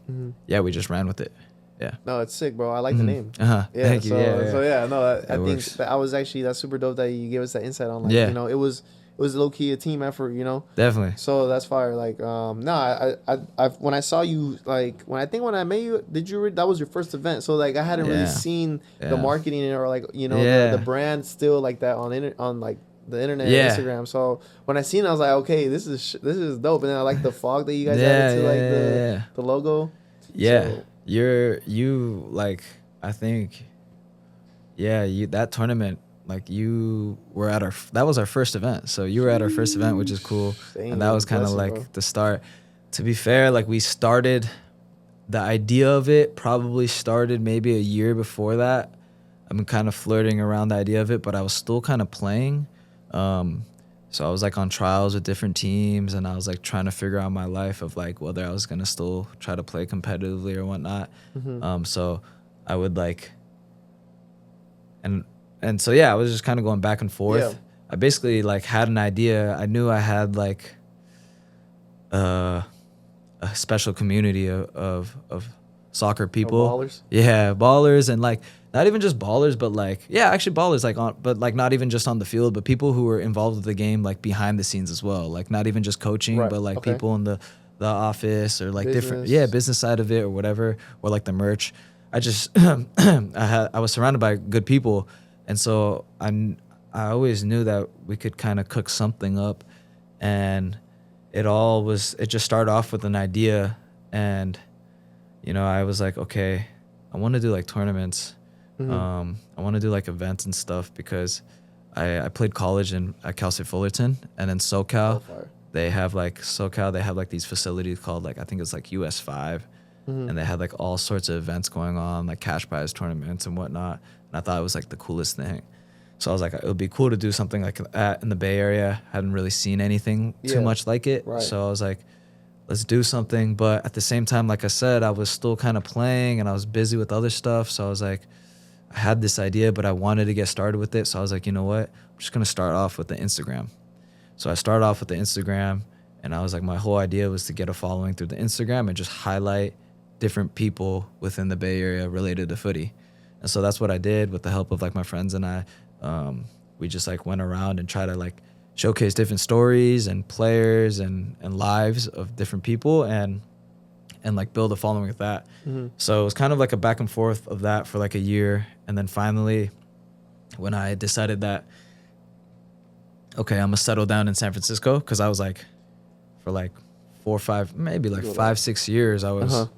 yeah, we just ran with it. Yeah. No, it's sick, bro. I like the name. Yeah. Thank you. So yeah, no, I think works. that I was actually, that's super dope that you gave us that insight on, like, Yeah. you know, it was low key a team effort, you know. Definitely. So that's fire. Like, no, I when I saw you, like, when I met you, that was your first event. So like, I hadn't really seen the marketing or like, you know, the brand still like that on like the internet, Instagram. So when I seen it, I was like, okay, this is dope. And then I like the fog that you guys added to like the logo. Yeah. So, you like, I think, that tournament, like, you were at that was our first event. So you were at our first event, which is cool. Dang, and that was kind of like bro. the start. To be fair, like, we started, the idea of it probably started maybe a year before that. I've been kind of flirting around the idea of it, but I was still kind of playing. So I was like on trials with different teams, and I was like trying to figure out my life of like whether I was gonna still try to play competitively or whatnot. So I would like, and so I was just kind of going back and forth. Yeah. I basically like had an idea. I knew I had like a special community of soccer people. Ballers? Yeah, ballers, and like not even just ballers, but like actually ballers, like but like not even just on the field, but people who were involved with the game like behind the scenes as well. Like not even just coaching, but like people in the office or like different business side of it or whatever, or like the merch. I just I was surrounded by good people, and so I always knew that we could kind of cook something up, and it just started off with an idea, and you know, I was like, okay, I want to do like tournaments. I want to do like events and stuff, because I played college at Cal State Fullerton, and then SoCal, they have like these facilities called like, I think it's like US 5, and they had like all sorts of events going on, like cash prize tournaments and whatnot. And I thought it was like the coolest thing. So I was like, it would be cool to do something like that in the Bay Area. I hadn't really seen anything too much like it. Right. So I was like, let's do something. But at the same time, like I said, I was still kind of playing and I was busy with other stuff. So I was like, I had this idea, but I wanted to get started with it. So I was like, you know what? I'm just going to start off with the Instagram. So I started off with the Instagram, and I was like, my whole idea was to get a following through the Instagram and just highlight different people within the Bay Area related to footy. And so that's what I did with the help of like my friends and I. We just like went around and tried to like showcase different stories and players and lives of different people, and like build a following with that. So it was kind of like a back and forth of that for like a year. And then finally, when I decided that, okay, I'm gonna settle down in San Francisco, because I was like, for like 4 or 5, maybe like 5, 6 years, I was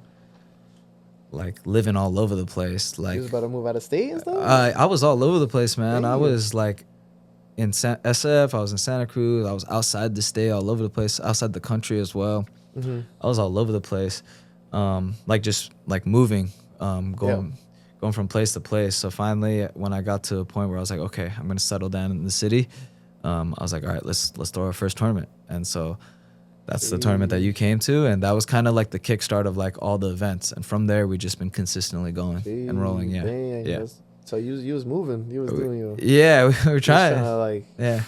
like living all over the place. Like, you was about to move out of state and stuff? I was all over the place, man. Damn. I was like in SF, I was in Santa Cruz, I was outside the state, all over the place, outside the country as well. I was all over the place, like just like moving, going from place to place. So finally, when I got to a point where I was like, okay, I'm gonna settle down in the city, I was like, all right, let's throw our first tournament. And so that's the tournament that you came to, and that was kind of like the kickstart of like all the events. And from there, we just been consistently going and rolling. Yeah. So you was moving, you was doing your. Yeah, we were trying. Like. Yeah.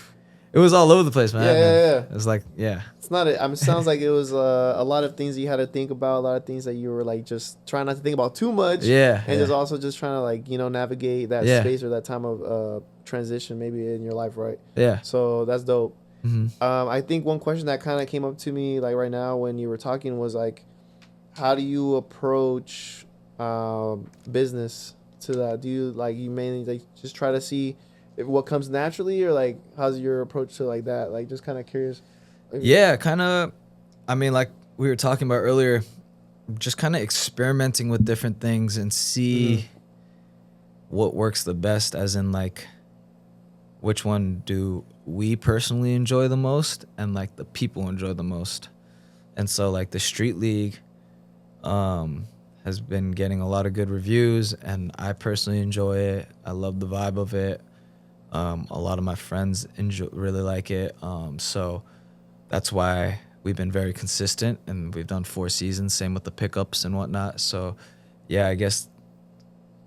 It was all over the place, man. Yeah. It was like, It's not. It sounds like it was a lot of things you had to think about. A lot of things that you were like just trying not to think about too much. Yeah. And just also just trying to like, you know, navigate that space or that time of transition maybe in your life, right? Yeah. So that's dope. I think one question that kind of came up to me like right now when you were talking was like, how do you approach business to that? Do you like, you mainly like just try to see what comes naturally, or like how's your approach to like that? Like just kind of curious. Yeah, kind of. I mean, like we were talking about earlier, just kind of experimenting with different things and see what works the best, as in like which one do we personally enjoy the most and like the people enjoy the most. And so like the street league has been getting a lot of good reviews, and I personally enjoy it. I love the vibe of it. A lot of my friends really like it. So that's why we've been very consistent, and we've done 4 seasons. Same with the pickups and whatnot. So, yeah, I guess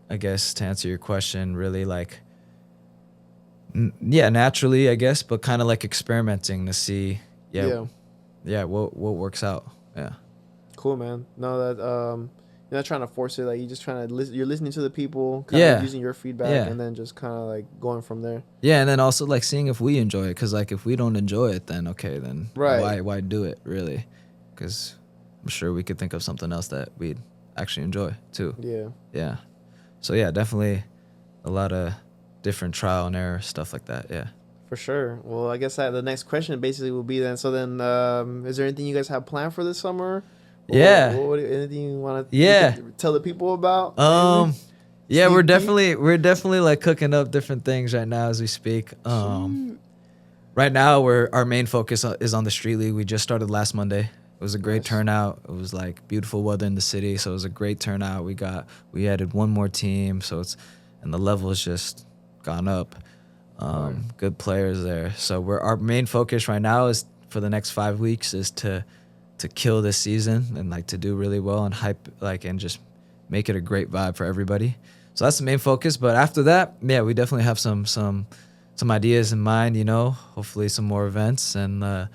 to answer your question, really like, naturally, I guess, but kind of like experimenting to see, what works out. Yeah. Cool, man. No, that you're not trying to force it. Like, you're just trying to listen. You're listening to the people, kind of using your feedback, and then just kind of like going from there. Yeah, and then also like seeing if we enjoy it, because like if we don't enjoy it, then okay, then why do it really? Because I'm sure we could think of something else that we'd actually enjoy too. Yeah. So yeah, definitely a lot of different trial and error stuff like that. Yeah. For sure. Well, I guess the next question basically will be then. So then, is there anything you guys have planned for this summer? Anything you want to tell the people about? Yeah, we're definitely like cooking up different things right now as we speak. Right now our main focus is on the street league. We just started last Monday. It was a great turnout. It was like beautiful weather in the city, so it was a great turnout. We added one more team, and the level has just gone up. Good players there. So our main focus right now is for the next 5 weeks is to kill this season and like to do really well and hype and just make it a great vibe for everybody. So that's the main focus. But after that, yeah, we definitely have some ideas in mind. Hopefully some more events and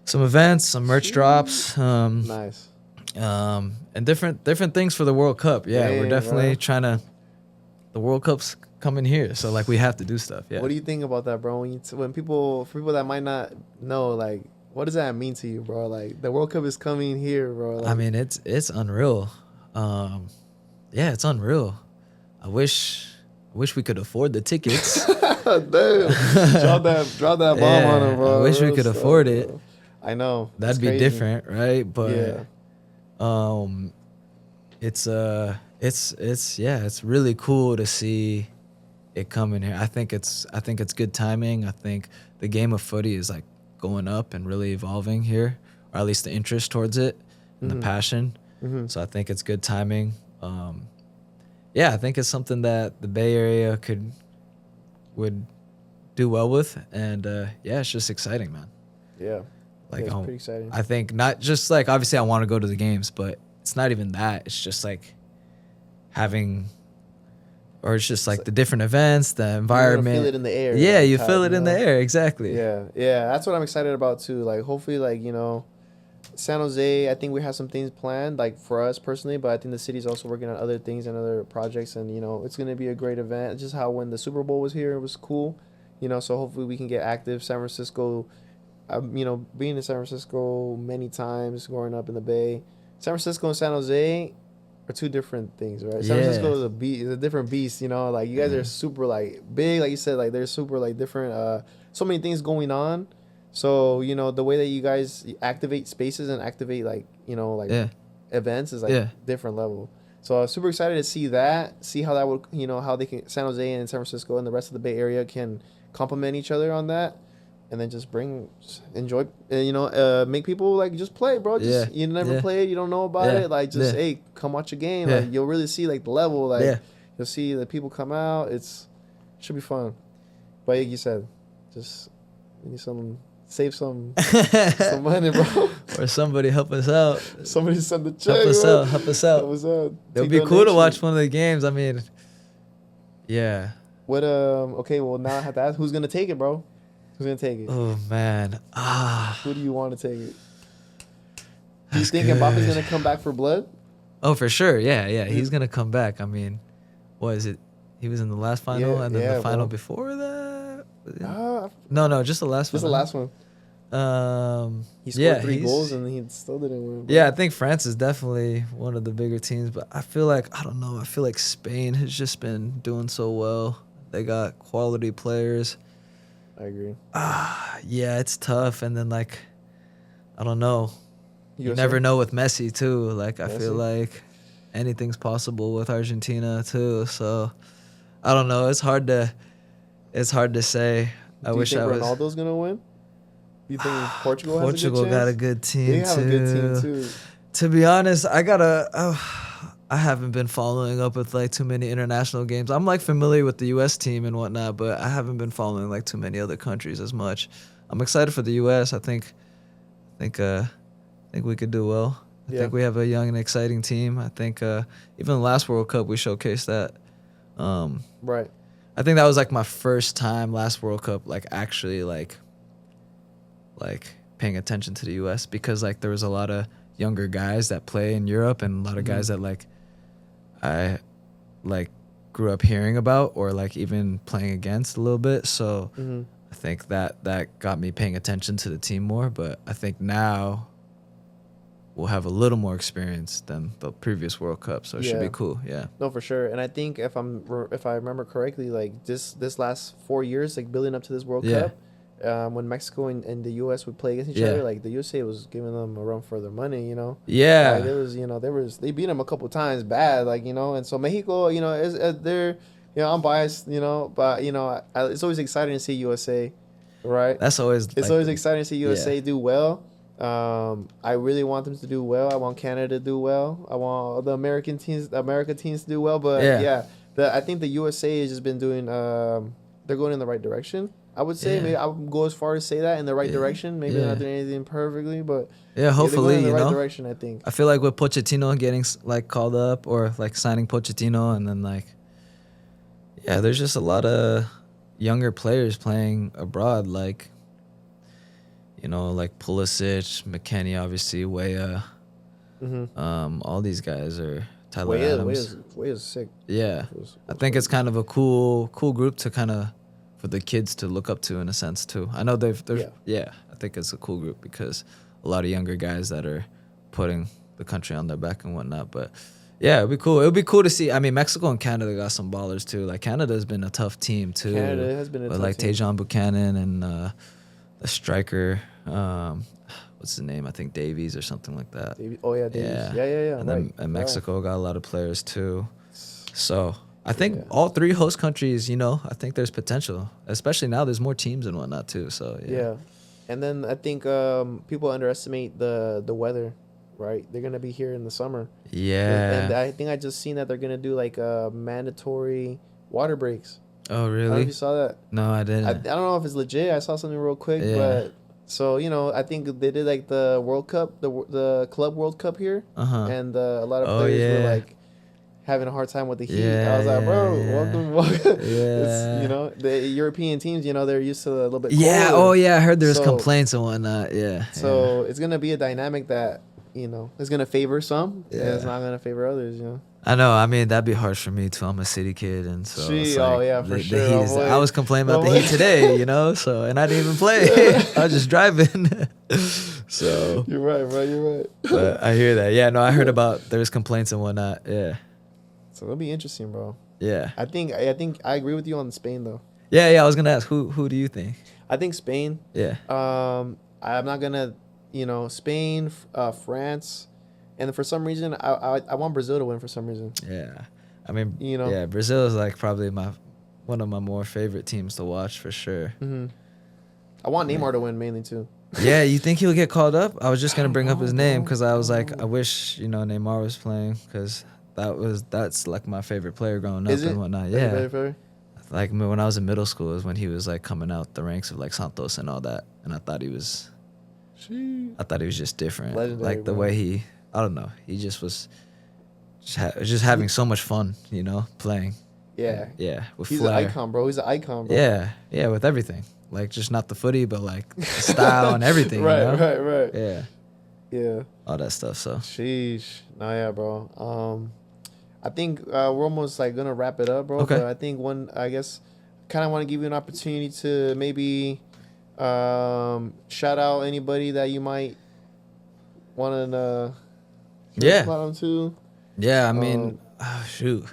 some merch drops. Nice. And different things for the World Cup. Yeah, we're definitely trying to. The World Cup's coming here, so like we have to do stuff. Yeah. What do you think about that, bro? For people that might not know, like, what does that mean to you, bro? Like, the World Cup is coming here, bro. Like, I mean, it's unreal. Yeah, it's unreal. I wish we could afford the tickets. Damn, drop that bomb on him, bro. I wish we could afford it. Bro. I know that'd be different, right? But it's really cool to see it coming here. I think it's good timing. I think the game of footy is like going up and really evolving here, or at least the interest towards it and the passion. So I think it's good timing. I think it's something that the Bay Area would do well with, and it's just exciting, man. Yeah, like it's pretty exciting. I think not just like obviously I want to go to the games, but it's not even that. It's just like having. Or it's just like the different events, the environment. You feel it in the air. Yeah, you feel it in the air, exactly. Yeah, that's what I'm excited about too. Like, hopefully, like, San Jose, I think we have some things planned, like for us personally, but I think the city's also working on other things and other projects, and it's gonna be a great event. It's just how when the Super Bowl was here, it was cool, So hopefully we can get active. San Francisco, being in San Francisco many times, growing up in the Bay, San Francisco and San Jose are 2 different things, right? San Francisco is a different beast, Like, you guys are super like big, like you said, like there's super like different, so many things going on. So the way that you guys activate spaces and activate events is like different level. So I was super excited to see how that would how they can San Jose and San Francisco and the rest of the Bay Area can complement each other on that. And then just enjoy, make people like just play, bro. You never played, you don't know about it. Like, just hey, come watch a game. Like, you'll really see like the level. Like, you'll see the people come out. Should be fun. But like you said, just we need save some money, bro. Or somebody help us out. Somebody send the check. Help us out. It would be cool to watch one of the games. I mean, yeah. What okay, well now I have to ask, who's gonna take it, bro? Who's going to take it? Oh, man. Who do you want to take it? Do you think Mbappe's going to come back for blood? Oh, for sure. Yeah. He's going to come back. I mean, what is it? He was in the last final and then the final before that? No, just the last one. Just the last one. He scored 3 goals and he still didn't win. Yeah, I think France is definitely one of the bigger teams, but I feel like, I don't know, Spain has just been doing so well. They got quality players. I agree. Yeah, it's tough. And then, like, I don't know. You never know with Messi, too. Like, I feel like anything's possible with Argentina, too. So, I don't know. It's hard to say. I wish I was. Do you think Ronaldo's going to win? Do you think Portugal has a good chance? Got a good team, they have a good team, too. To be honest, I I haven't been following up with like too many international games. I'm like familiar with the U.S. team and whatnot, but I haven't been following like too many other countries as much. I'm excited for the U.S. I think we could do well. I Yeah. think we have a young and exciting team. I think even the last World Cup we showcased that. Right. I think that was like my first time last World Cup like actually like paying attention to the U.S. because like there was a lot of younger guys that play in Europe and a lot of guys that like I like grew up hearing about or like even playing against a little bit. So I think that got me paying attention to the team more. But I think now we'll have a little more experience than the previous World Cup, so it should be cool. Yeah. No, for sure. And I think if I remember correctly, like this last 4 years, like building up to this World Cup, when Mexico and the U.S. would play against each other, like the USA was giving them a run for their money, you know. Yeah. Like they beat them a couple times bad, like, you know. And so Mexico, you know, is they're, you know, I'm biased, you know, but you know, it's always exciting to see USA, right? It's always exciting to see USA do well. I really want them to do well. I want Canada to do well. I want the America teams to do well. But I think the USA has just been doing. They're going in the right direction. I would say maybe I would go as far as say that in the right direction. Maybe they're not doing anything perfectly, but hopefully they're going in the right direction. I think. I feel like with Pochettino getting like called up or like signing Pochettino, and then like there's just a lot of younger players playing abroad, like. You know, like Pulisic, McKennie, obviously, Weah. All these guys are Tyler Adams. Weah is sick. Yeah, I think it's kind of a cool group to kind of for the kids to look up to in a sense too. I know I think it's a cool group because a lot of younger guys that are putting the country on their back and whatnot. But yeah, it'd be cool. It would be cool to see. I mean, Mexico and Canada got some ballers too. Like Canada's been a tough team too. Canada has been a tough like team. Tejan Buchanan and the striker. What's the name? I think Davies or something like that. Davies. Yeah. And then Mexico got a lot of players too. So I think all three host countries, you know, I think there's potential, especially now there's more teams and whatnot too. So yeah. And then I think people underestimate the weather, right? They're gonna be here in the summer. Yeah. And I think I just seen that they're gonna do like mandatory water breaks. Oh really? I don't know if you saw that. No, I didn't. I don't know if it's legit. I saw something real quick, but so you know, I think they did like the World Cup, the Club World Cup here, and a lot of players were like having a hard time with the heat. I was like, bro, welcome. Yeah. You know, the European teams, you know, they're used to a little bit. Colder. Yeah. Oh yeah, I heard there was complaints and whatnot. Yeah. So it's gonna be a dynamic that, you know, is gonna favor some, and it's not gonna favor others. You know. I know. I mean, that'd be harsh for me too. I'm a city kid, and so it's like, for the sure. heat is, I was complaining about the heat today, you know. So and I didn't even play. I was just driving. So you're right, bro. You're right. But I hear that. Yeah. No, I heard about there's complaints and whatnot. Yeah. So it'll be interesting, bro. Yeah. I think I agree with you on Spain though. Yeah. I was gonna ask who do you think? I think Spain. Yeah. I'm not gonna, you know, Spain, France. And for some reason, I want Brazil to win for some reason. Yeah. I mean, you know. Yeah, Brazil is like probably one of my more favorite teams to watch for sure. I want Neymar to win mainly too. Yeah, you think he'll get called up? I was just gonna bring up his name because I was like, I wish, you know, Neymar was playing because that's like my favorite player growing up and whatnot. Yeah. Like when I was in middle school is when he was like coming out the ranks of like Santos and all that, and I thought he was just different. Legendary, like the way he. I don't know. He just was just having so much fun, you know, playing. Yeah. Yeah. With He's flair. an icon, bro. He's an icon, bro. Yeah. Yeah, with everything. Like, just not the footy, but, like, the style and everything, right, you know? Right. Yeah. Yeah. All that stuff, so. Sheesh. No, yeah, bro. I think we're almost, like, going to wrap it up, bro. Okay. But I think I guess, kind of want to give you an opportunity to maybe shout out anybody that you might want to... Yeah. Too. Yeah, I mean, shoot.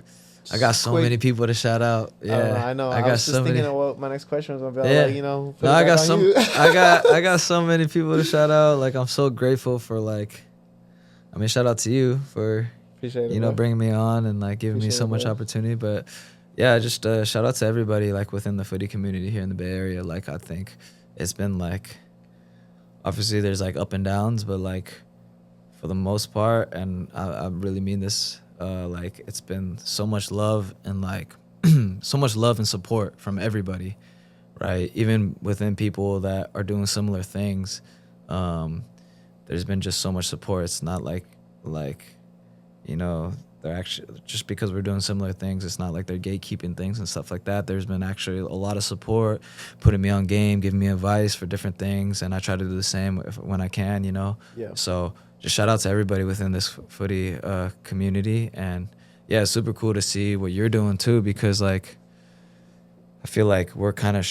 I got so many people to shout out. Yeah. I know. I was just thinking of what my next question was going to be. Yeah. Like, you know, no, I got I got so many people to shout out. Like, I'm so grateful for, like, I mean, shout out to you for, you know, bringing me on and, like, giving me so much opportunity. But, yeah, just shout out to everybody, like, within the footy community here in the Bay Area. Like, I think it's been, like, obviously there's, like, up and downs, but, like, for the most part, and I really mean this like it's been so much love and like so much love and support from everybody, right? Even within people that are doing similar things, there's been just so much support. It's not like you know, they're actually, just because we're doing similar things, it's not like they're gatekeeping things and stuff like that. There's been actually a lot of support, putting me on game, giving me advice for different things, and I try to do the same when I can, you know. Yeah. So just shout out to everybody within this footy community, and yeah, it's super cool to see what you're doing too, because like I feel like we're kind of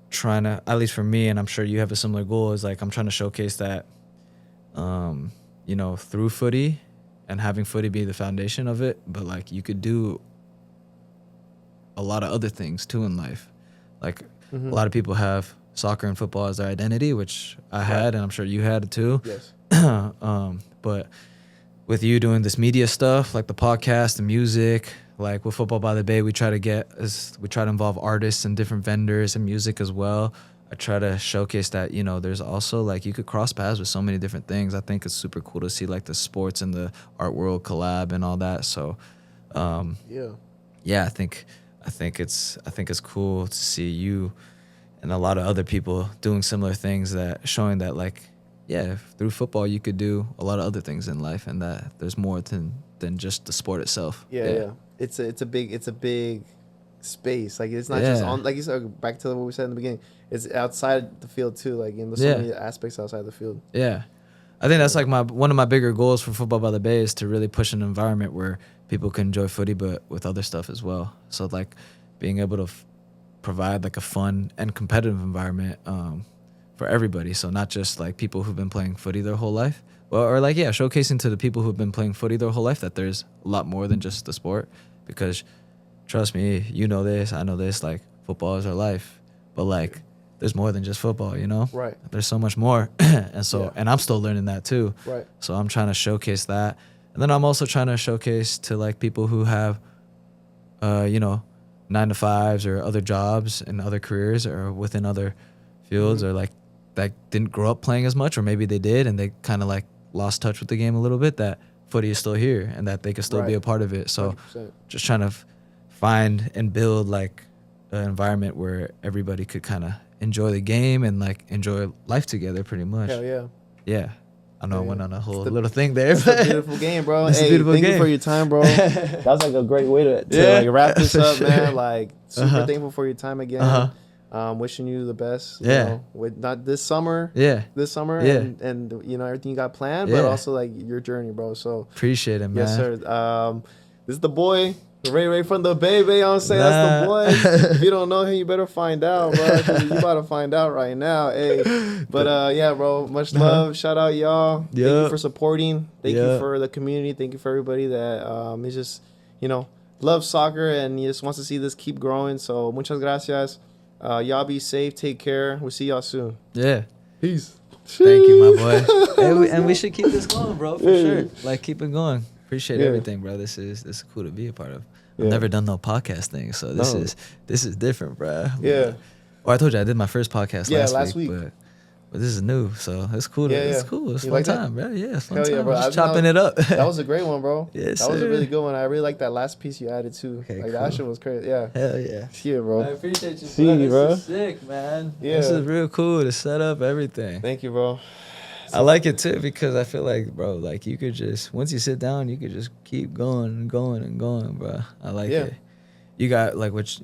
trying to, at least for me, and I'm sure you have a similar goal, is like I'm trying to showcase that, you know, through footy and having footy be the foundation of it, but like you could do a lot of other things too in life. Like a lot of people have soccer and football as their identity, which I had, and I'm sure you had it too. Yes. But with you doing this media stuff, like the podcast, the music, like with Futbol By The Bay, we try to involve artists and different vendors and music as well. I try to showcase that, you know, there's also like you could cross paths with so many different things. I think it's super cool to see like the sports and the art world collab and all that. So, yeah, I think it's cool to see you and a lot of other people doing similar things, that showing that like, yeah, through football you could do a lot of other things in life, and that there's more than just the sport itself. Yeah. It's a big space. Like it's not just on, like you said, back to what we said in the beginning. It's outside the field too. Like there's so many aspects outside the field. Yeah, I think that's like one of my bigger goals for Futbol By The Bay is to really push an environment where people can enjoy footy, but with other stuff as well. So like being able to provide like a fun and competitive environment for everybody. So not just like people who've been playing footy their whole life, or like, yeah, showcasing to the people who've been playing footy their whole life that there's a lot more than just the sport. Because trust me, you know this, I know this, like football is our life, but like there's more than just football, you know? Right. There's so much more. And so, and I'm still learning that too. Right. So I'm trying to showcase that. And then I'm also trying to showcase to like people who have, you know, 9-to-5s or other jobs and other careers or within other fields, or like that didn't grow up playing as much, or maybe they did and they kind of like lost touch with the game a little bit, that footy is still here and that they can still be a part of it. So 100%. Just trying to find and build like an environment where everybody could kind of enjoy the game and like enjoy life together pretty much. Hell yeah. Yeah. I know I went on a whole little thing there. It's a beautiful game, bro. It's a beautiful thank game. you for your time, bro. That was like a great way to like wrap this up, man. Like super thankful for your time again. Wishing you the best. You know, with not this summer. This summer and you know everything you got planned, but also like your journey, bro. So appreciate it, man. Yes, sir. This is the boy. Ray from the Bay, you know what I'm saying? That's the boy. If you don't know him, you better find out, bro. 'Cause you about to find out right now, hey. But yeah, bro, much love. Shout out, y'all. Thank you for supporting. Thank you for the community. Thank you for everybody that is just, you know, loves soccer and just wants to see this keep growing. So muchas gracias. Y'all be safe. Take care. We'll see y'all soon. Yeah. Peace. Thank you, my boy. And we should keep this going, bro, for sure. Like keep it going. Appreciate everything, bro. This is cool to be a part of. I've never done no podcast thing, so this is different, bro. Yeah. Oh, I told you I did my first podcast last week. But this is new, so it's cool. It's cool. It's fun time, bro. Yeah, it's fun time. Bro. Just chopping it up. That was a great one, bro. Yes, that was a really good one. I really like that last piece you added too. Okay, like that shit was crazy. Yeah. Hell yeah. Yeah, bro. I appreciate you. See you, bro. This is sick, man. Yeah. This is real cool to set up everything. Thank you, bro. I like it too because I feel like, bro, like you could just once you sit down, you could just keep going and going and going, bro. I like it. You got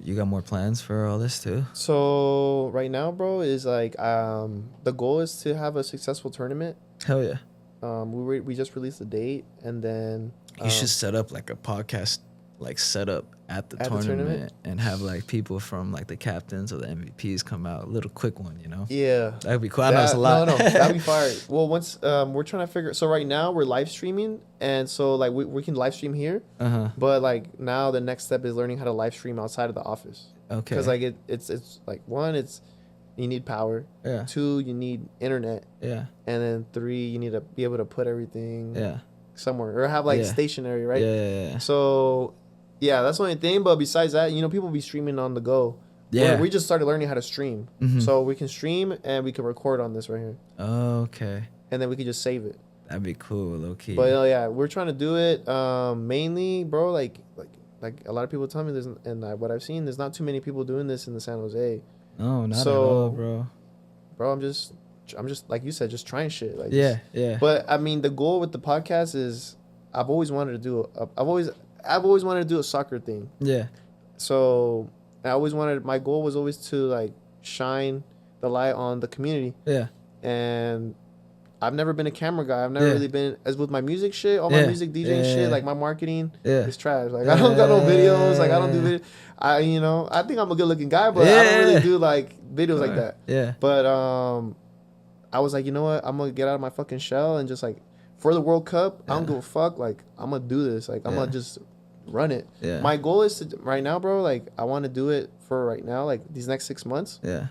you got more plans for all this too? So right now, bro, is like the goal is to have a successful tournament. Hell yeah. We just released the date, and then you should set up like a podcast like set up at the tournament and have like people from like the captains or the MVPs come out, a little quick one, you know? Yeah. That'd be cool. I know it's a lot. No, that'd be fire. Well, once we're trying to figure, so right now we're live streaming, and so like we can live stream here, but like now the next step is learning how to live stream outside of the office. Okay. Because like it's like one, it's you need power. Yeah. 2, you need internet. Yeah. And then 3, you need to be able to put everything somewhere or have like stationary, right? Yeah. So yeah, that's the only thing. But besides that, you know, people be streaming on the go. Yeah. We just started learning how to stream. So we can stream and we can record on this right here. Okay. And then we can just save it. That'd be cool, low key. But yeah, we're trying to do it mainly, bro. Like a lot of people tell me this, and what I've seen, there's not too many people doing this in the San Jose. No, not at all, bro. Bro, I'm just like you said, just trying shit. Like yeah. But I mean, the goal with the podcast is I've always wanted to do I've always wanted to do a soccer thing. Yeah. So my goal was always to like shine the light on the community. Yeah. And I've never been a camera guy. I've never really been as with my music shit, all my music DJing shit, like my marketing is trash. Like I don't got no videos. Like I don't do videos. I think I'm a good looking guy, but I don't really do like videos like that. Yeah. But I was like, you know what? I'm gonna get out of my fucking shell and just like for the World Cup, I don't give a fuck. Like I'm gonna do this. Like I'm gonna just run it. Yeah. My goal is to right now, bro. Like I want to do it for right now, like these next 6 months. Yeah.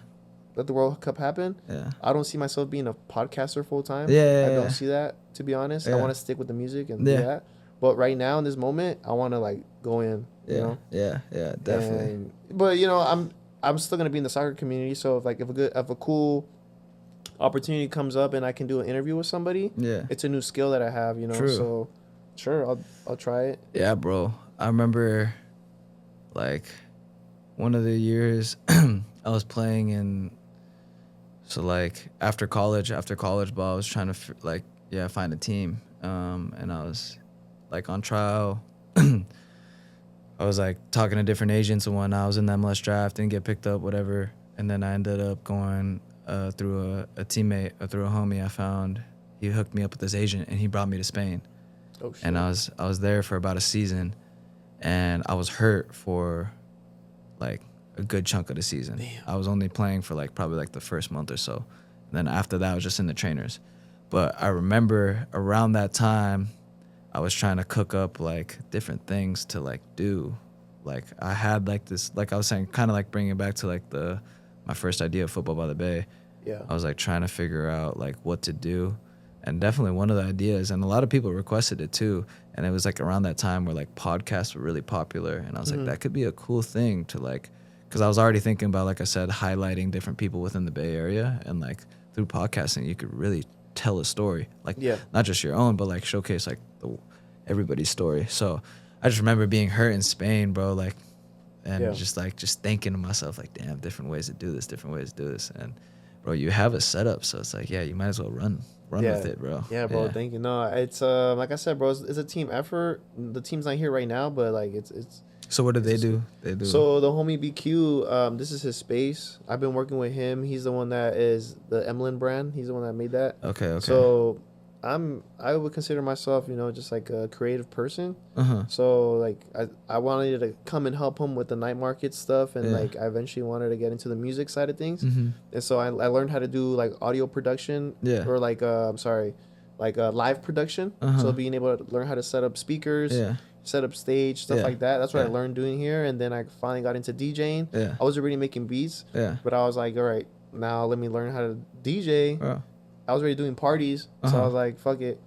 Let the World Cup happen. Yeah. I don't see myself being a podcaster full time. Yeah. I don't see that, to be honest. Yeah. I want to stick with the music and do that. But right now in this moment, I want to like go in. You know? Yeah. Definitely. But I'm still gonna be in the soccer community. So if a cool opportunity comes up and I can do an interview with somebody, it's a new skill that I have. You know. True. So sure, I'll try it. Yeah, bro. I remember, like, one of the years I was playing in. So like after college ball, I was trying to find a team, and I was like on trial. I was like talking to different agents and whatnot. I was in the MLS draft, didn't get picked up, whatever. And then I ended up going through a teammate, through a homie I found. He hooked me up with this agent, and he brought me to Spain. Oh shit! And I was there for about a season, and I was hurt for like a good chunk of the season. Damn. I was only playing for like probably like the first month or so. And then after that, I was just in the trainers. But I remember around that time, I was trying to cook up like different things to like do. Like I had like this, like I was saying, kind of like bringing it back to like my first idea of Futbol By The Bay. Yeah. I was like trying to figure out like what to do. And definitely one of the ideas, and a lot of people requested it too. And it was like around that time where like podcasts were really popular. And I was like, that could be a cool thing to like, because I was already thinking about, like I said, highlighting different people within the Bay Area. And like through podcasting, you could really tell a story. Like not just your own, but like showcase like everybody's story. So I just remember being hurt in Spain, bro. Like, and just thinking to myself, like, damn, different ways to do this. And bro, you have a setup. So it's like, you might as well run with it, bro. Yeah, bro. Thank you. No, it's like I said, bro, it's a team effort. The team's not here right now, but like it's. So what do they do? So the homie BQ, this is his space. I've been working with him. He's the one that is the Emlyn brand. He's the one that made that. Okay. So I would consider myself, just like a creative person. So like I wanted to come and help him with the night market stuff, and like I eventually wanted to get into the music side of things. And so I learned how to do like audio production, or like live production. So being able to learn how to set up speakers, set up stage, stuff like that. That's what I learned doing here. And then I finally got into DJing. I was already making beats, but I was like, all right, now let me learn how to DJ. I was already doing parties, so I was like, fuck it.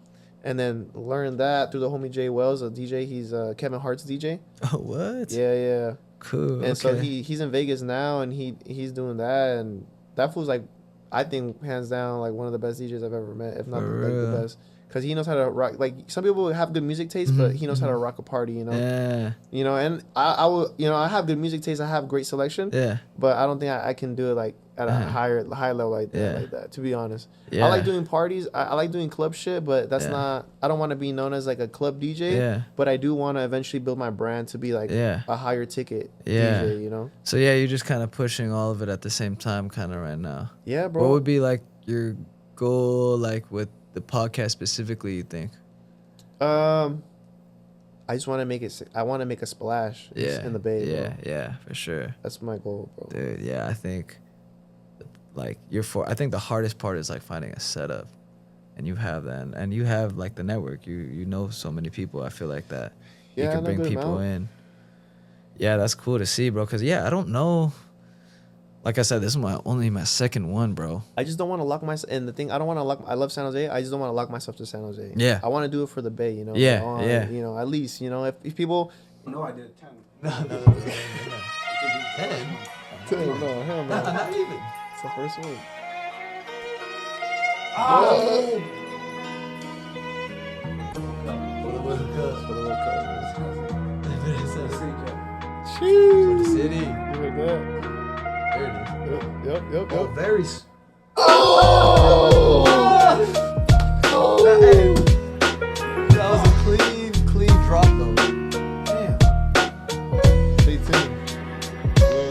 And then learned that through the homie Jay Wells, a DJ. He's Kevin Hart's DJ. Oh, what? Yeah. Cool. And so he's in Vegas now, and he's doing that. And that fool's like, I think, hands down, like one of the best DJs I've ever met, if not the best. Because he knows how to rock. Like, some people have good music taste, but he knows how to rock a party, and I will, I have good music taste. I have great selection. But I don't think I can do it like at a high level like that, to be honest. I like doing parties. I like doing club shit, but that's not, I don't want to be known as like a club DJ. But I do want to eventually build my brand to be like a higher ticket DJ, So you're just kind of pushing all of it at the same time kind of right now. Yeah, bro. What would be like your goal, like with the podcast specifically, you think? I just want to make it. I want to make a splash in the Bay. Yeah, for sure. That's my goal, bro. Dude, yeah, I think like I think the hardest part is like finding a setup, and you have that, and you have like the network. You know so many people. I feel like that you can bring people in. Yeah, that's cool to see, bro. Cause I don't know. Like I said, this is only my second one, bro. I just don't want to lock myself. And the thing, I don't want to lock. I love San Jose. I just don't want to lock myself to San Jose. Yeah. I want to do it for the Bay. Yeah. At least if people. No, I did 10. No. 10? No, hell no. Not even. It's the first one. Oh! Sheesh. the city. You heard that? There it is. Yep. Oh, very. Oh! That was a clean drop though. Damn. Stay tuned.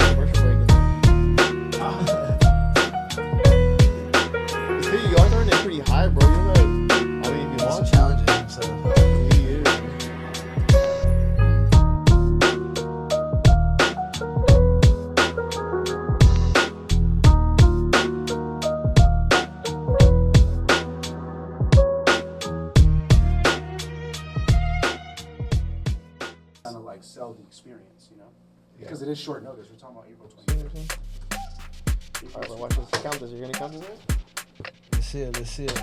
Commercial break. You are throwing it pretty high, bro. You're like, I mean, if you want He's challenging himself. he is. Kind of like sell the experience, because it is short notice. We're talking about April 20th. All right, bro, watch this. Count this. You're gonna count this? Let's see it.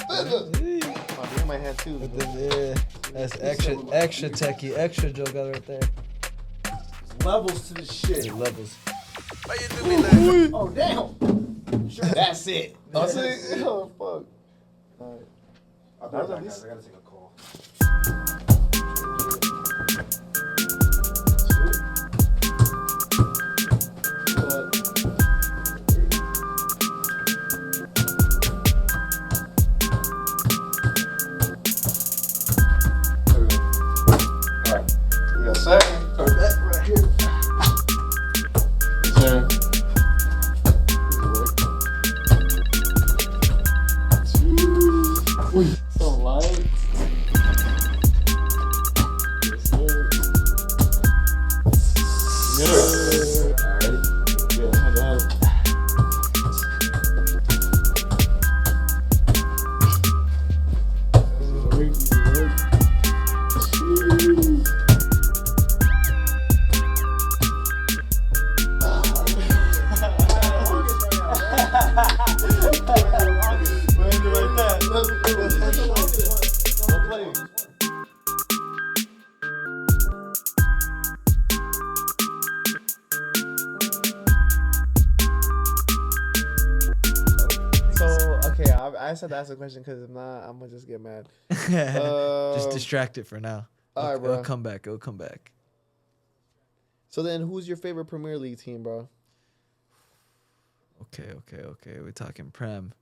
Oh, in my hand too. Yeah, that's extra techie, extra joke out right there. Levels to the shit. Levels. Oh, damn. Sure. That's it. That's it. Oh, fuck. All right. I'll be right back, guys. I gotta take a call. Yes, sir. That right here. Yes, sir. So light. Yes, sir. Alright. Yeah, I got it. I said to ask a question because if not, I'm gonna just get mad. Just distract it for now. All right, bro. It'll come back. So then, who's your favorite Premier League team, bro? Okay. We're talking Prem.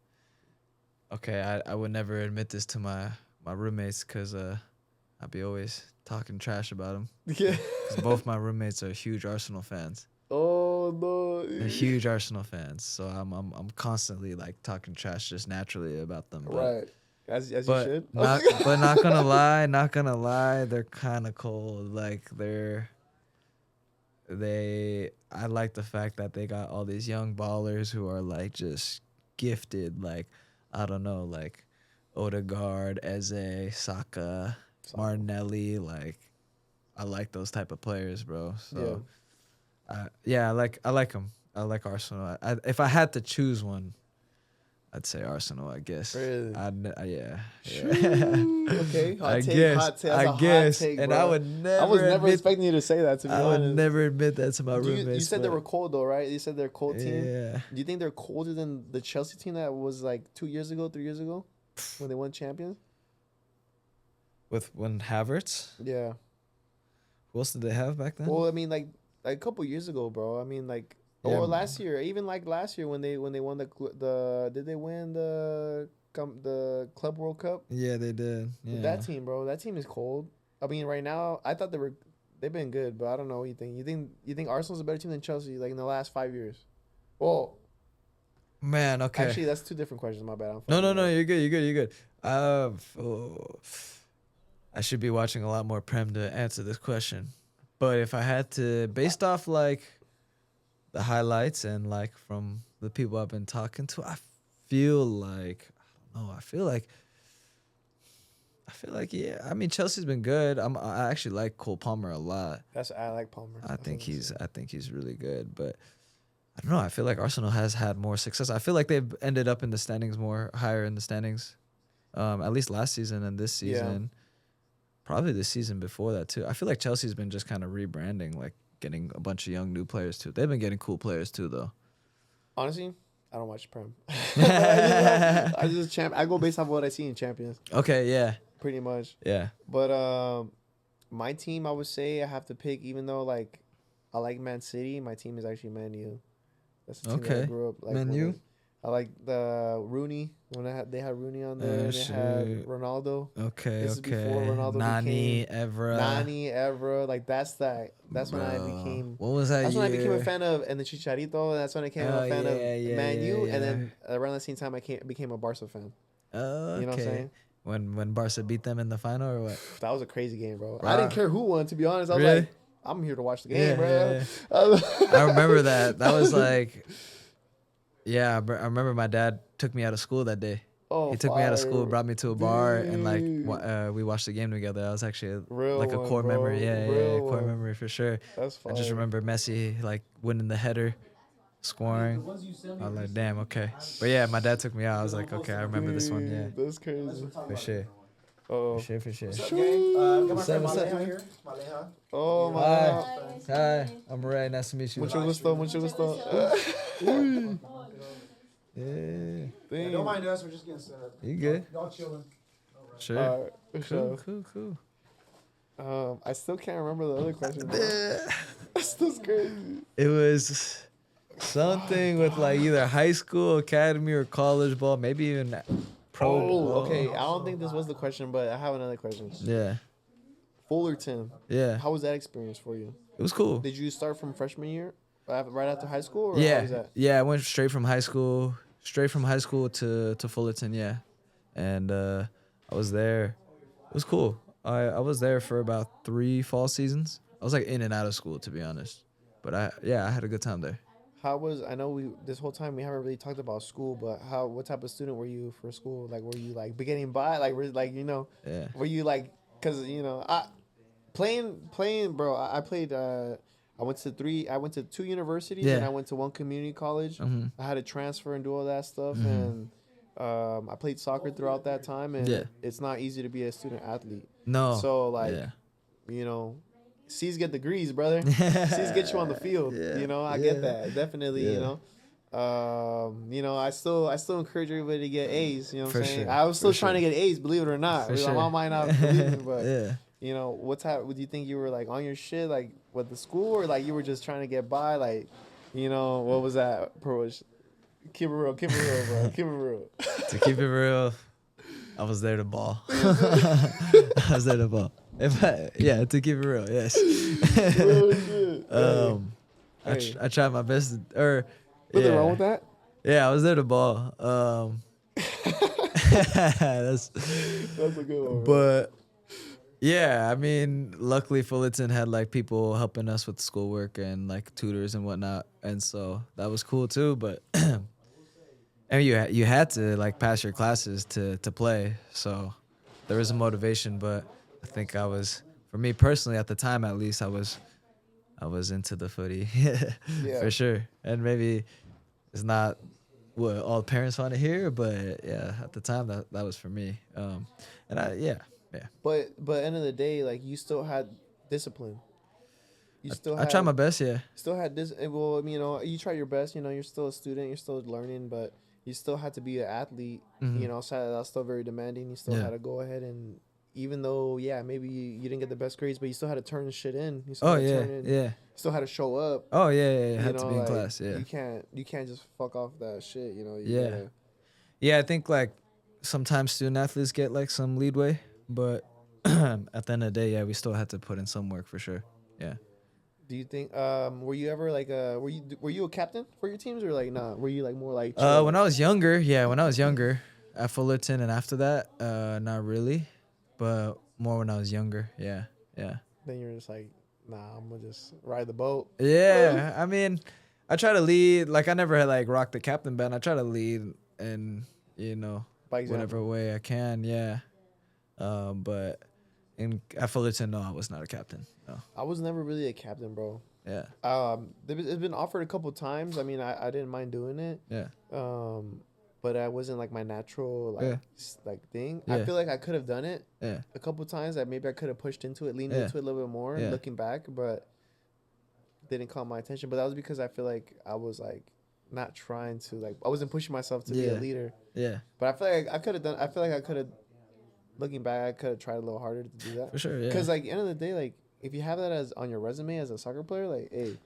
Okay, I would never admit this to my roommates because I'd be always talking trash about them. Yeah. Because both my roommates are huge Arsenal fans. Oh no. They're huge Arsenal fans, so I'm constantly like talking trash just naturally about them. But, Right. As you but should. not gonna lie, they're kind of cold. Like I like the fact that they got all these young ballers who are like just gifted. Like I don't know, like Odegaard, Eze, Saka, Martinelli. Like I like those type of players, bro. So I like them. I like Arsenal. If I had to choose one, I'd say Arsenal, I guess. Really? Yeah. Okay. I Take, guess. hot take. That's I a hot guess. take, And bro. I would never. I was never admit, expecting you to say that. To be I honest, would never admit that to my roommates. You said they but- were cold though, right? You said they're a cold team. Yeah. Do you think they're colder than the Chelsea team that was like 2 years ago, 3 years ago, when they won champions? When Havertz? Yeah. Who else did they have back then? Well, I mean, like a couple years ago, bro. I mean, like, Yeah, or man. last year, even like last year when they won the did they win the Club World Cup? Yeah, they did. Yeah. With that team, bro. That team is cold. I mean, right now, I thought they've been good, but I don't know what you think. You think Arsenal's a better team than Chelsea, like in the last 5 years? Well, Man, okay. actually, that's two different questions. My bad. No, you're good. I should be watching a lot more Prem to answer this question. But if I had to, based off like the highlights and like from the people I've been talking to, I feel like yeah. I mean, Chelsea's been good. I actually like Cole Palmer a lot. I like Palmer. I think he's really good, but I don't know. I feel like Arsenal has had more success. I feel like they've ended up in the standings more higher in the standings, at least last season and this season. Probably the season before that too. I feel like Chelsea's been just kind of rebranding, like getting a bunch of young new players too. They've been getting cool players too, though. Honestly, I don't watch Prem. I go based off what I see in Champions. Okay, yeah, Pretty much. yeah. But My team, I would say I have to pick, even though like I like Man City, my team is actually Man U. That's the team that I Okay. grew up like. Man U? I like the Rooney when they had Rooney on there, and they had Shoot. Ronaldo. Okay, This is okay. before Ronaldo Nani, became Evra. Nani, Evra. Like that's when I Bro. became. What was that That's when I became a year? fan of, and the Chicharito. That's when I became Oh, a fan yeah, of yeah, Man yeah, U, yeah. and then around the same time became a Barca fan. Oh, You know what I'm okay. saying? When Barca beat them in the final or what? That was a crazy game, bro. Bro. I didn't care who won, to be honest. I was Really? like, I'm here to watch the Yeah, game, bro. yeah, I remember that. That was like, yeah, I remember my dad took me out of school that day. Oh, He took me out of school, fire. brought me to a bar, and like Dude. we watched the game together. That was actually Real like a one, core bro. memory. Yeah, Real core one. memory for sure. That's fire. I just remember Messi like winning the header, scoring. ones you sent me I was like, recently, damn, okay. But yeah, my dad took me out. I was like, okay, I remember this one. Yeah, Dude, that's crazy. for sure, Oh. for sure, for sure. What's up, gang? Got my What's friend up, what's up? Maleja here. Maleja. Oh, Hi. my. Hi, I'm Ray. Nice to meet you. Mucho gusto, mucho gusto. Yeah, Yeah, don't mind us. We're just getting set up. you good? Y'all chilling. Sure. Alright, for Cool, sure. cool. I still can't remember the other question. That's crazy. It was something with like either high school, academy, or college ball, maybe even pro Oh, ball. okay. I don't think this was the question, but I have another question. Yeah, Fullerton. yeah. How was that experience for you? It was cool. Did you start from freshman year, right after high school, or how was Yeah, that? yeah. I went straight from high school to Fullerton. Yeah, and I was there. It was cool. I was there for about 3 fall seasons. I was like in and out of school, to be honest. But I had a good time there. How was? I know this whole time we haven't really talked about school, but what type of student were you for school? Like, were you like beginning by Yeah. were you like, cause I playing, bro. I played. I went to 2 universities, Yeah. and I went to 1 community college. Mhm. I had to transfer and do all that stuff, Mhm. and I played soccer throughout that time, and Yeah. it's not easy to be a student athlete. No. So like, Yeah. C's get degrees, brother. C's get you on the field. Yeah. I get that definitely. Yeah. I still encourage everybody to get A's. You know what I'm For saying? sure. I was still For trying to sure. get A's, believe it or not. For My sure. mom might not believe me, but Yeah. would you think you were like on your shit like with the school, or like you were just trying to get by? Like, what was that approach? Keep it real, bro. Keep it real. To keep it real, I was there to ball. I was there to ball. To keep it real, yes. Real shit. Hey. I tried my best. Nothing wrong with that. Yeah, I was there to ball. That's a good one. Bro. But yeah, I mean, luckily Fullerton had like people helping us with schoolwork and like tutors and whatnot, and so that was cool too. But and you had to like pass your classes to play, so there was a motivation. But I think for me personally at the time at least, I was into the footy for sure, and maybe it's not what all parents want to hear, but yeah, at the time that was for me. But end of the day, like you still had discipline. I tried my best, yeah. Still had this. Well, I mean, you try your best. You're still a student. You're still learning, but you still had to be an athlete. Mhm. So that's still very demanding. You still Yeah. had to go ahead and, even though maybe you didn't get the best grades, but you still had to turn shit in. You still had to turn in. Yeah. You still had to show up. Oh yeah. Had to You be in like, class, yeah. You can't just fuck off that shit. Yeah. Yeah, I think like sometimes student athletes get like some leadway, but at the end of the day, yeah, we still had to put in some work for sure. Yeah. Do you think were you ever like were you a captain for your teams, or like nah? Were you like more like When I was younger, at Fullerton and after that, not really, but more when I was younger. Yeah. then you're just like, nah, I'm gonna just ride the boat. Yeah, I mean, I try to lead. Like I never had like rock the captain band. I try to lead in By example. whatever way I can. Yeah. But at Fullerton, no, I was not a captain. No. I was never really a captain, bro. Yeah. It's been offered a couple times. I mean, I didn't mind doing it. Yeah. But I wasn't like my natural like thing. Yeah. I feel like I could have done it Yeah. a couple times. That maybe I could have pushed into it, leaned Yeah. into it a little bit more, Yeah. looking back, but didn't call my attention. But that was because I feel like I was like not trying to, like, I wasn't pushing myself to be a Yeah. leader. Yeah. But I feel like I could have done. I feel like I could have looking back, I could have tried a little harder to do that. For sure, yeah. Because like, end of the day, like if you have that as on your resume as a soccer player, like, hey,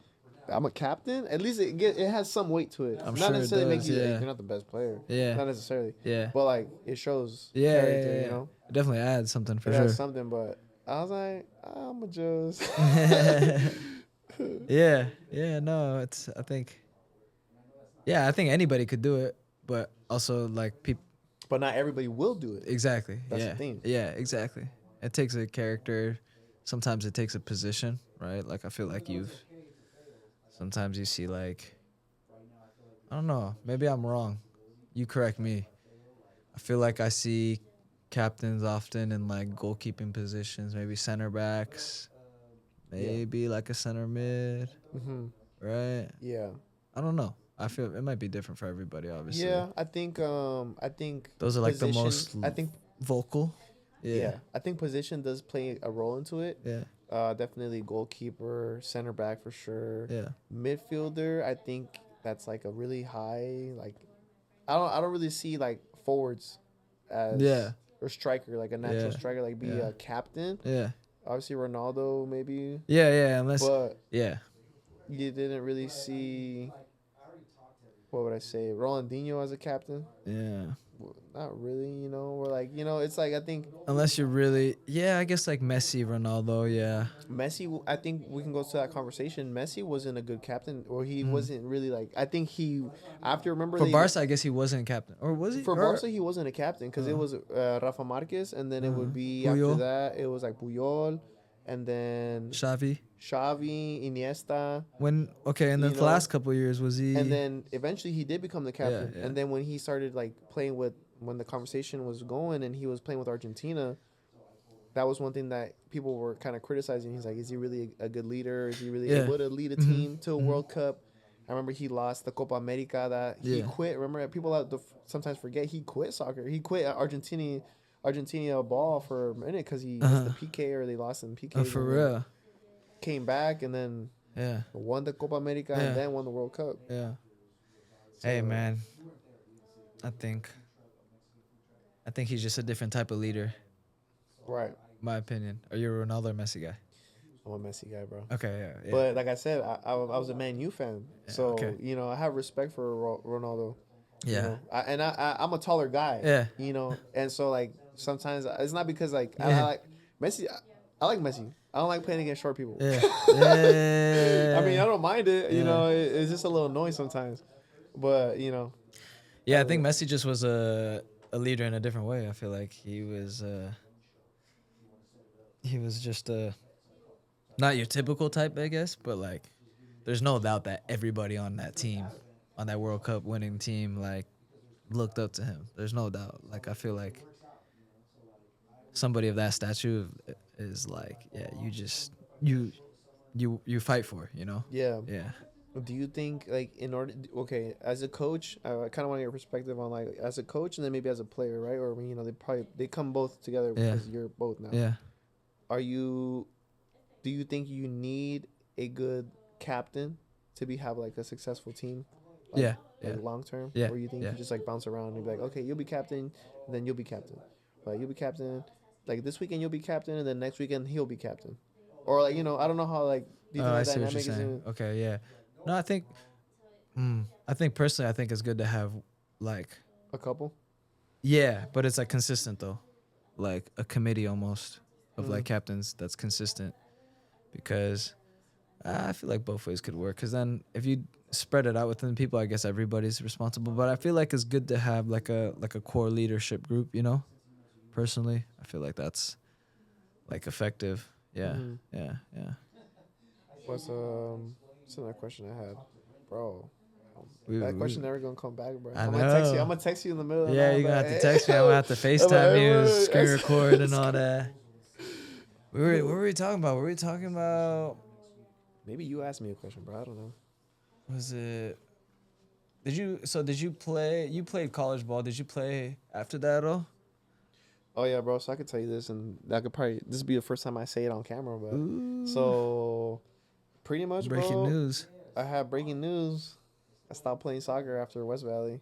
I'm a captain. At least it has some weight to it. I'm Not sure it necessarily make does, you yeah. like, you're not the best player. Yeah. Not necessarily. Yeah. But like it shows Yeah, character, yeah, yeah. you know. It definitely adds something for It sure. has something, but I was like, I'm a just. Yeah, yeah, no, I think anybody could do it, but also like people. But not everybody will do it. Exactly. That's yeah. the thing. Yeah, exactly. It takes a character. Sometimes it takes a position, right? Like I feel like sometimes you see like, I don't know, maybe I'm wrong. You correct me. I feel like I see captains often in like goalkeeping positions, maybe center backs, maybe like a center mid, right? Yeah. I don't know. I feel it might be different for everybody, obviously. Yeah, I think Those are like the position- most I think vocal. yeah. I think position does play a role into it. Yeah. Definitely goalkeeper, center back for sure. Yeah. Midfielder, I think that's like a really high like I don't really see like forwards as or striker like a natural striker like be a captain. Yeah. Obviously Ronaldo maybe. Yeah, yeah, But yeah. you didn't really see what would I say? Ronaldinho as a captain? Yeah. Well, not really, you know. We're like, you know, it's like I think Unless you're really, I guess like Messi, Ronaldo, yeah. Messi. I think we can go to that conversation. Messi wasn't a good captain, or he wasn't really like. I think he after remember For Barca, I guess he wasn't captain, or was he? For Barca, he wasn't a captain because it was Rafa Marquez, and then it would be Puyol. after that it was like Puyol, and then Xavi. Iniesta. And then You the know? last couple of years was he? And then eventually he did become the captain. Yeah, yeah. And then when he started like playing with when the conversation was going and he was playing with Argentina, that was one thing that people were kind of criticizing. He's like, is he really a good leader? Is he really able to lead a team to a World Cup? I remember he lost the Copa America that he quit. Remember people sometimes forget he quit soccer. He quit Argentina ball for a minute because he missed the PK or they lost in PK. For real. Came back and then won the Copa America and then won the World Cup. Yeah. So, Hey man, I think he's just a different type of leader. Right. My opinion. Are you a Ronaldo or Messi guy? I'm a Messi guy, bro. Okay, yeah. But like I said, I was a Man U fan, so you know I have respect for Ronaldo. Yeah. You know? I'm a taller guy. Yeah. You know, and so like sometimes it's not because like I like Messi. I like Messi. I don't like playing against short people. Yeah. Yeah. I mean, I don't mind it. You know, it's just a little annoying sometimes, but you know. Yeah, I think Messi just was a leader in a different way. I feel like he was just not your typical type, I guess, but like there's no doubt that everybody on that team, on that World Cup winning team, like looked up to him. There's no doubt. Like I feel like somebody of that stature is like, you fight for, you know? Yeah. Yeah. Do you think like as a coach, I kind of want your perspective on like as a coach and then maybe as a player, right? Or you know they come both together because you're both now. Yeah. Do you think you need a good captain to have like a successful team? Like long term? Yeah. Or you think you just like bounce around and be like, okay, you'll be captain, and then you'll be captain. Like you'll be captain, like this weekend you'll be captain, and then next weekend he'll be captain. Or like, you know, I don't know how like do you think I the see what dynamic you're is saying. in, Okay, yeah. No, I think personally, I think it's good to have like a couple? yeah, but it's like consistent though, like a committee almost of like captains that's consistent, because I feel like both ways could work. Because then if you spread it out within people, I guess everybody's responsible. But I feel like it's good to have like a core leadership group. You know, personally, I feel like that's like effective. Yeah, yeah. What's another question I had, bro? That question never gonna come back, bro. I'm gonna text you in the middle. Yeah, you're gonna have to text me. I'm gonna have to FaceTime you, screen record, and all that. What were we talking about? Were we talking about? Maybe you asked me a question, bro. I don't know. Was it? Did you play? You played college ball. Did you play after that at all? Oh yeah, bro. So I could tell you this, and this would be the first time I say it on camera, but so pretty much, breaking bro, news. I have breaking news. I stopped playing soccer after West Valley.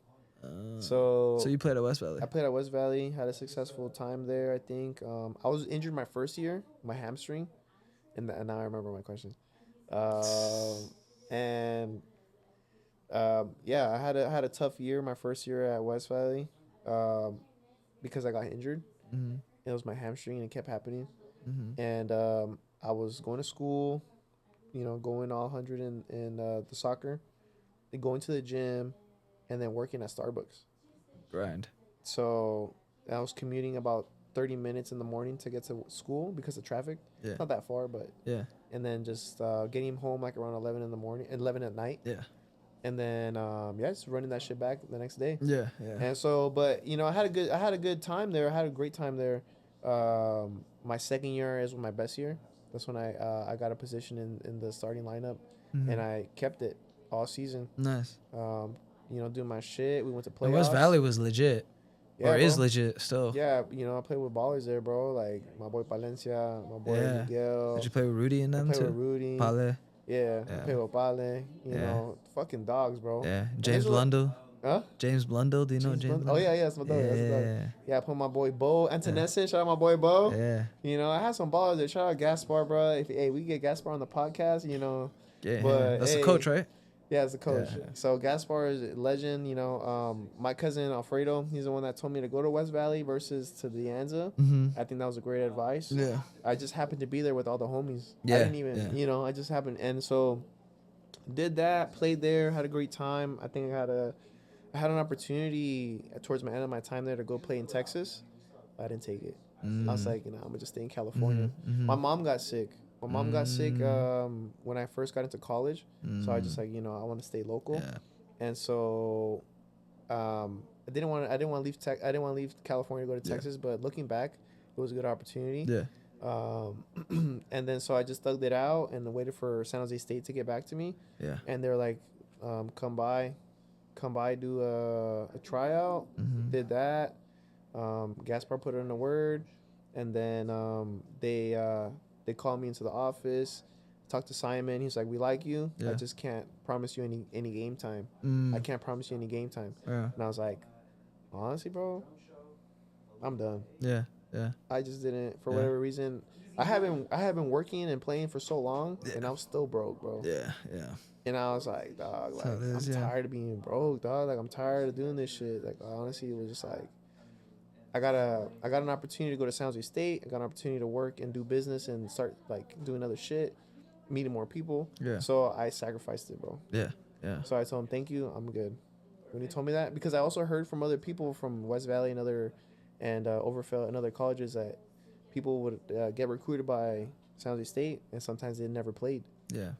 So you played at West Valley. I played at West Valley, had a successful time there. I think I was injured my first year, my hamstring, and now I remember my question. And yeah, I had a tough year my first year at West Valley, because I got injured. Mm-hmm. It was my hamstring, and it kept happening. Mm-hmm. And I was going to school, going all 100 in the soccer, then going to the gym, and then working at Starbucks. Grind. So I was commuting about 30 minutes in the morning to get to school because of traffic. Yeah. Not that far, but Yeah. and then just getting home like around 11 in the morning, 11 at night. Yeah. And then just running that shit back the next day. Yeah. Yeah. And so, but I had a good time there. I had a great time there. My second year is my best year. That's when I got a position in the starting lineup, and I kept it all season. Nice. Doing my shit. We went to playoffs. And West Valley was legit. Yeah, is bro. legit still. Yeah, I played with ballers there, bro. Like my boy Palencia, my boy Miguel. Did you play with Rudy and them I played too? with Rudy. Pale. Yeah, I played with Pale. You know, fucking dogs, bro. Yeah. James Blundell. Huh? James Blundell. Do you know James? Oh yeah, that's my dog. That's my dog. Yeah, I put my boy Bo Antonessin. Shout out my boy Bo. Yeah. I had some ballers there. Shout out Gaspar, bro. We get Gaspar on the podcast, Yeah. But That's the coach, right? Yeah, as the coach. Yeah. So Gaspar is a legend. My cousin Alfredo, he's the one that told me to go to West Valley versus to the Anza. Mm-hmm. I think that was a great advice. Yeah. I just happened to be there with all the homies. Yeah. I didn't even, I just happened. And so did that, played there, had a great time. I think I had an opportunity towards my end of my time there to go play in Texas. I didn't take it. I was like, I'm going to just stay in California. Mm-hmm. My mom got sick. My mom got sick when I first got into college. So I just I want to stay local. Yeah. And so I didn't want to leave I didn't want to leave California to go to Texas, but looking back, it was a good opportunity. Yeah. And then so I just thugged it out and waited for San Jose State to get back to me. Yeah. And they're like, come by, do a tryout. Mm-hmm. Did that. Gaspar put it in a word, and then they called me into the office, talked to Simon. He's like, we like you. Yeah. I just can't promise you any game time. I can't promise you any game time. Yeah. And I was like, honestly, bro, I'm done. Yeah. Yeah. I just didn't, for whatever reason. I have been working and playing for so long, and I'm still broke, bro. Yeah. Yeah. And I was like, dog, like, I'm yeah. tired of being broke, dog. Like, I'm tired of doing this shit. Like, honestly, it was just like, I got an opportunity to go to San Jose State. I got an opportunity to work and do business and start like doing other shit, meeting more people. Yeah. So I sacrificed it, bro. Yeah. Yeah. So I told him, thank you, I'm good. When he told me that, because I also heard from other people from West Valley and Overfell and other colleges that people would get recruited by San Jose State, and sometimes they never played. Yeah.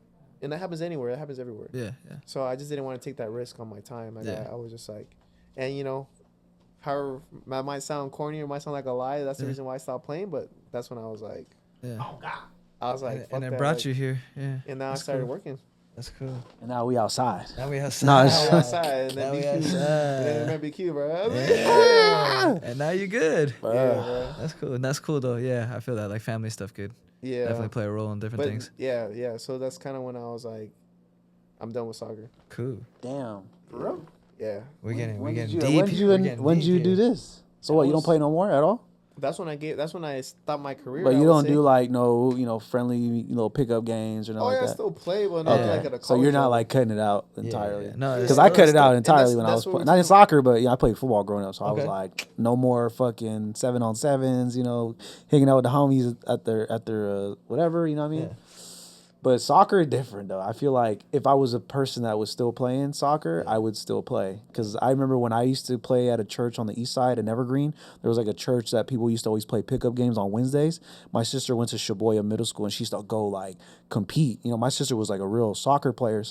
And that happens anywhere. That happens everywhere. Yeah. Yeah. So I just didn't want to take that risk on my time. Like Yeah. I was just like, and however, that might sound corny or might sound like a lie. That's the reason why I stopped playing. But that's when I was like, Yeah. Oh God. I was like, And it that, brought like, you here. Yeah. and now That's I started cool. working. That's cool. And now we outside. Now we outside. No, Now it's- we outside, and then Now we BQ, and outside. then BQ, bro. Yeah. And now you're good. Yeah, bro. That's cool. And that's cool though. Yeah, I feel that like family stuff could Yeah. definitely play a role in different But things. yeah. So that's kind of when I was like, I'm done with soccer. Cool. Damn. For real? Yeah. We're getting When did deep. you, here. We're getting when did deep you do here. this? So what? You don't play no more at all? That's when I stopped my career. But I you would don't say. do like no, friendly, pickup games or nothing Oh like yeah, I that. still play, but not Okay. like at a college So you're not level. like cutting it out Yeah, entirely. yeah. No, Because it's I cut it still- out and entirely when I that's was what playing. we're Not in talking- soccer, but I played football growing up. So I was Okay. like, no more fucking 7-on-7s. Hanging out with the homies at their whatever. You know what I mean? Yeah. But soccer is different though. I feel like if I was a person that was still playing soccer, I would still play. Because I remember when I used to play at a church on the east side in Evergreen, there was like a church that people used to always play pickup games on Wednesdays. My sister went to Shibuya Middle School and she used to go like compete. My sister was like a real soccer player.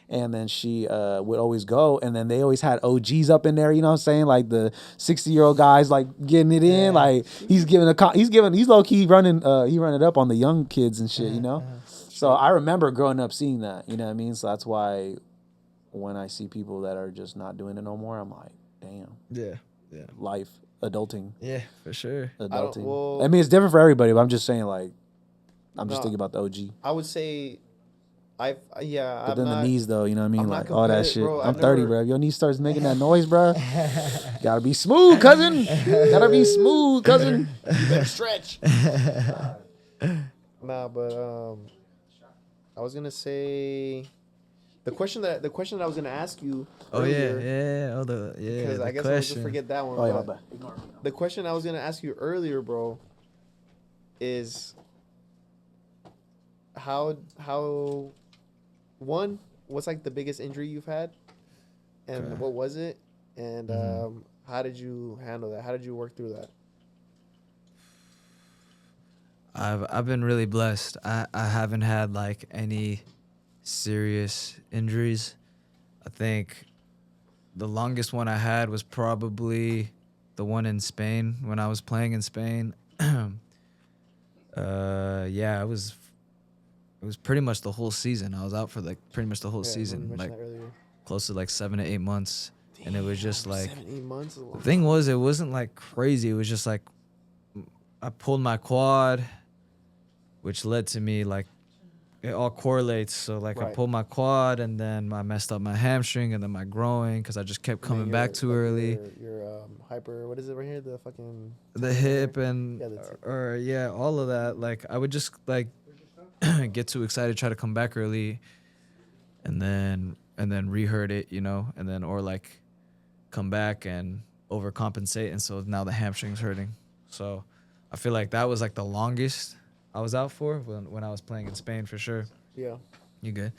And then she would always go, and then they always had OGs up in there, you know what I'm saying? Like the 60-year-old guys like getting it in. Like he's low key running he running up on the young kids and shit, So I remember growing up seeing that, you know what I mean? So that's why when I see people that are just not doing it no more, I'm like, damn, Yeah. Yeah. life, adulting. Yeah, for sure. Adulting. well- I mean, it's different for everybody, but I'm just saying, like, I'm just No. thinking about the OG. I would say But then the knees, though, you know what I mean? I'm not Like, all that competitive, shit. bro. I'm I've 30, never- bro. If your knee starts making that noise, bro, gotta be smooth, cousin. Gotta be smooth, cousin. You better stretch. Nah, but I was gonna say the question that I was gonna ask you. Oh earlier, yeah. Because The I guess I'll just question. forget that one. Oh, yeah, but my bad. Ignore me. the question I was gonna ask you earlier, bro, is how one, what's like the biggest injury you've had, and Okay. what was it, and Mhm. how did you handle that? How did you work through that? I've been really blessed. I haven't had like any serious injuries. I think the longest one I had was probably the one in Spain when I was playing in Spain. Yeah, it was pretty much the whole season. I was out for like pretty much the whole Yeah, I remember you season, mentioned like that earlier. close to like 7 to 8 months. And it was just like 7, 8 months. Is a the long thing time. was, it wasn't like crazy. It was just like I pulled my quad, which led to me like it all correlates. So like I Right. pulled my quad and then I messed up my hamstring and then my groin because I just kept And then coming back your- too like early. Your hyper. What is it right here? The fucking. The hip and Yeah, that's it. or yeah, all of that. Like I would just like get too excited, try to come back early, and then rehurt it, you know, and then or like come back and overcompensate, and so now the hamstring's hurting. So I feel like that was like the longest I was out for when I was playing in Spain for sure. Yeah. You good?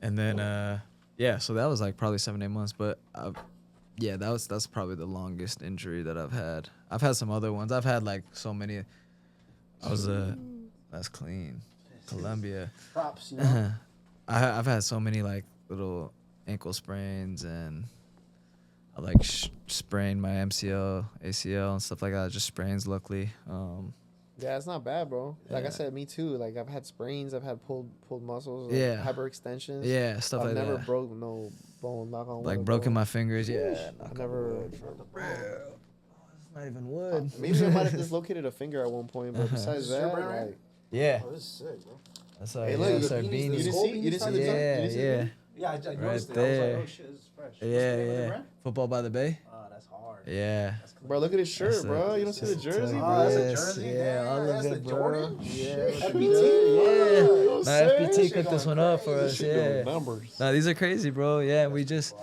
And then yeah, so that was like probably 7, 8 months, but yeah, that's probably the longest injury that I've had. I've had some other ones. I've had like so many. I was that's clean. Colombia. Props, you know? I've had so many like little ankle sprains and I like sprained my MCL, ACL and stuff like that. Just sprains, luckily. Yeah, it's not bad, bro. Like I Yeah. said, me too. Like I've had sprains, I've had pulled muscles, Yeah. hyperextensions. Yeah, stuff I've like never that. broke no bone. Knock on wood. Like or broken bone. my fingers. Yeah, I never. It's not even wood. Maybe I might have dislocated a finger at one point, but besides Is this your that, brand right? like, Yeah, Oh, this is sick, bro. that's our, Hey, yeah, look, that's the our beanies, the beanie. you didn't skull see? You didn't see the beanies? design? Yeah, You didn't see the yeah, design? Yeah, I noticed Right it. I was there. like, oh, shit, this is fresh. What's the name of the Yeah. brand? Football by the Bay. Oh, that's hard. Yeah. That's clean. Bro, look at his shirt, That's bro. it. You don't see the That's jersey, it. bro? Oh, that's a Yes, jersey? yeah, all of That's it, the bro. Jordan? Yeah, FBT? yeah. Oh, Nah, sick. FPT Shit cooked this going one up for crazy. us. Shit doing Yeah. numbers. Nah, these are crazy, bro. Yeah, we just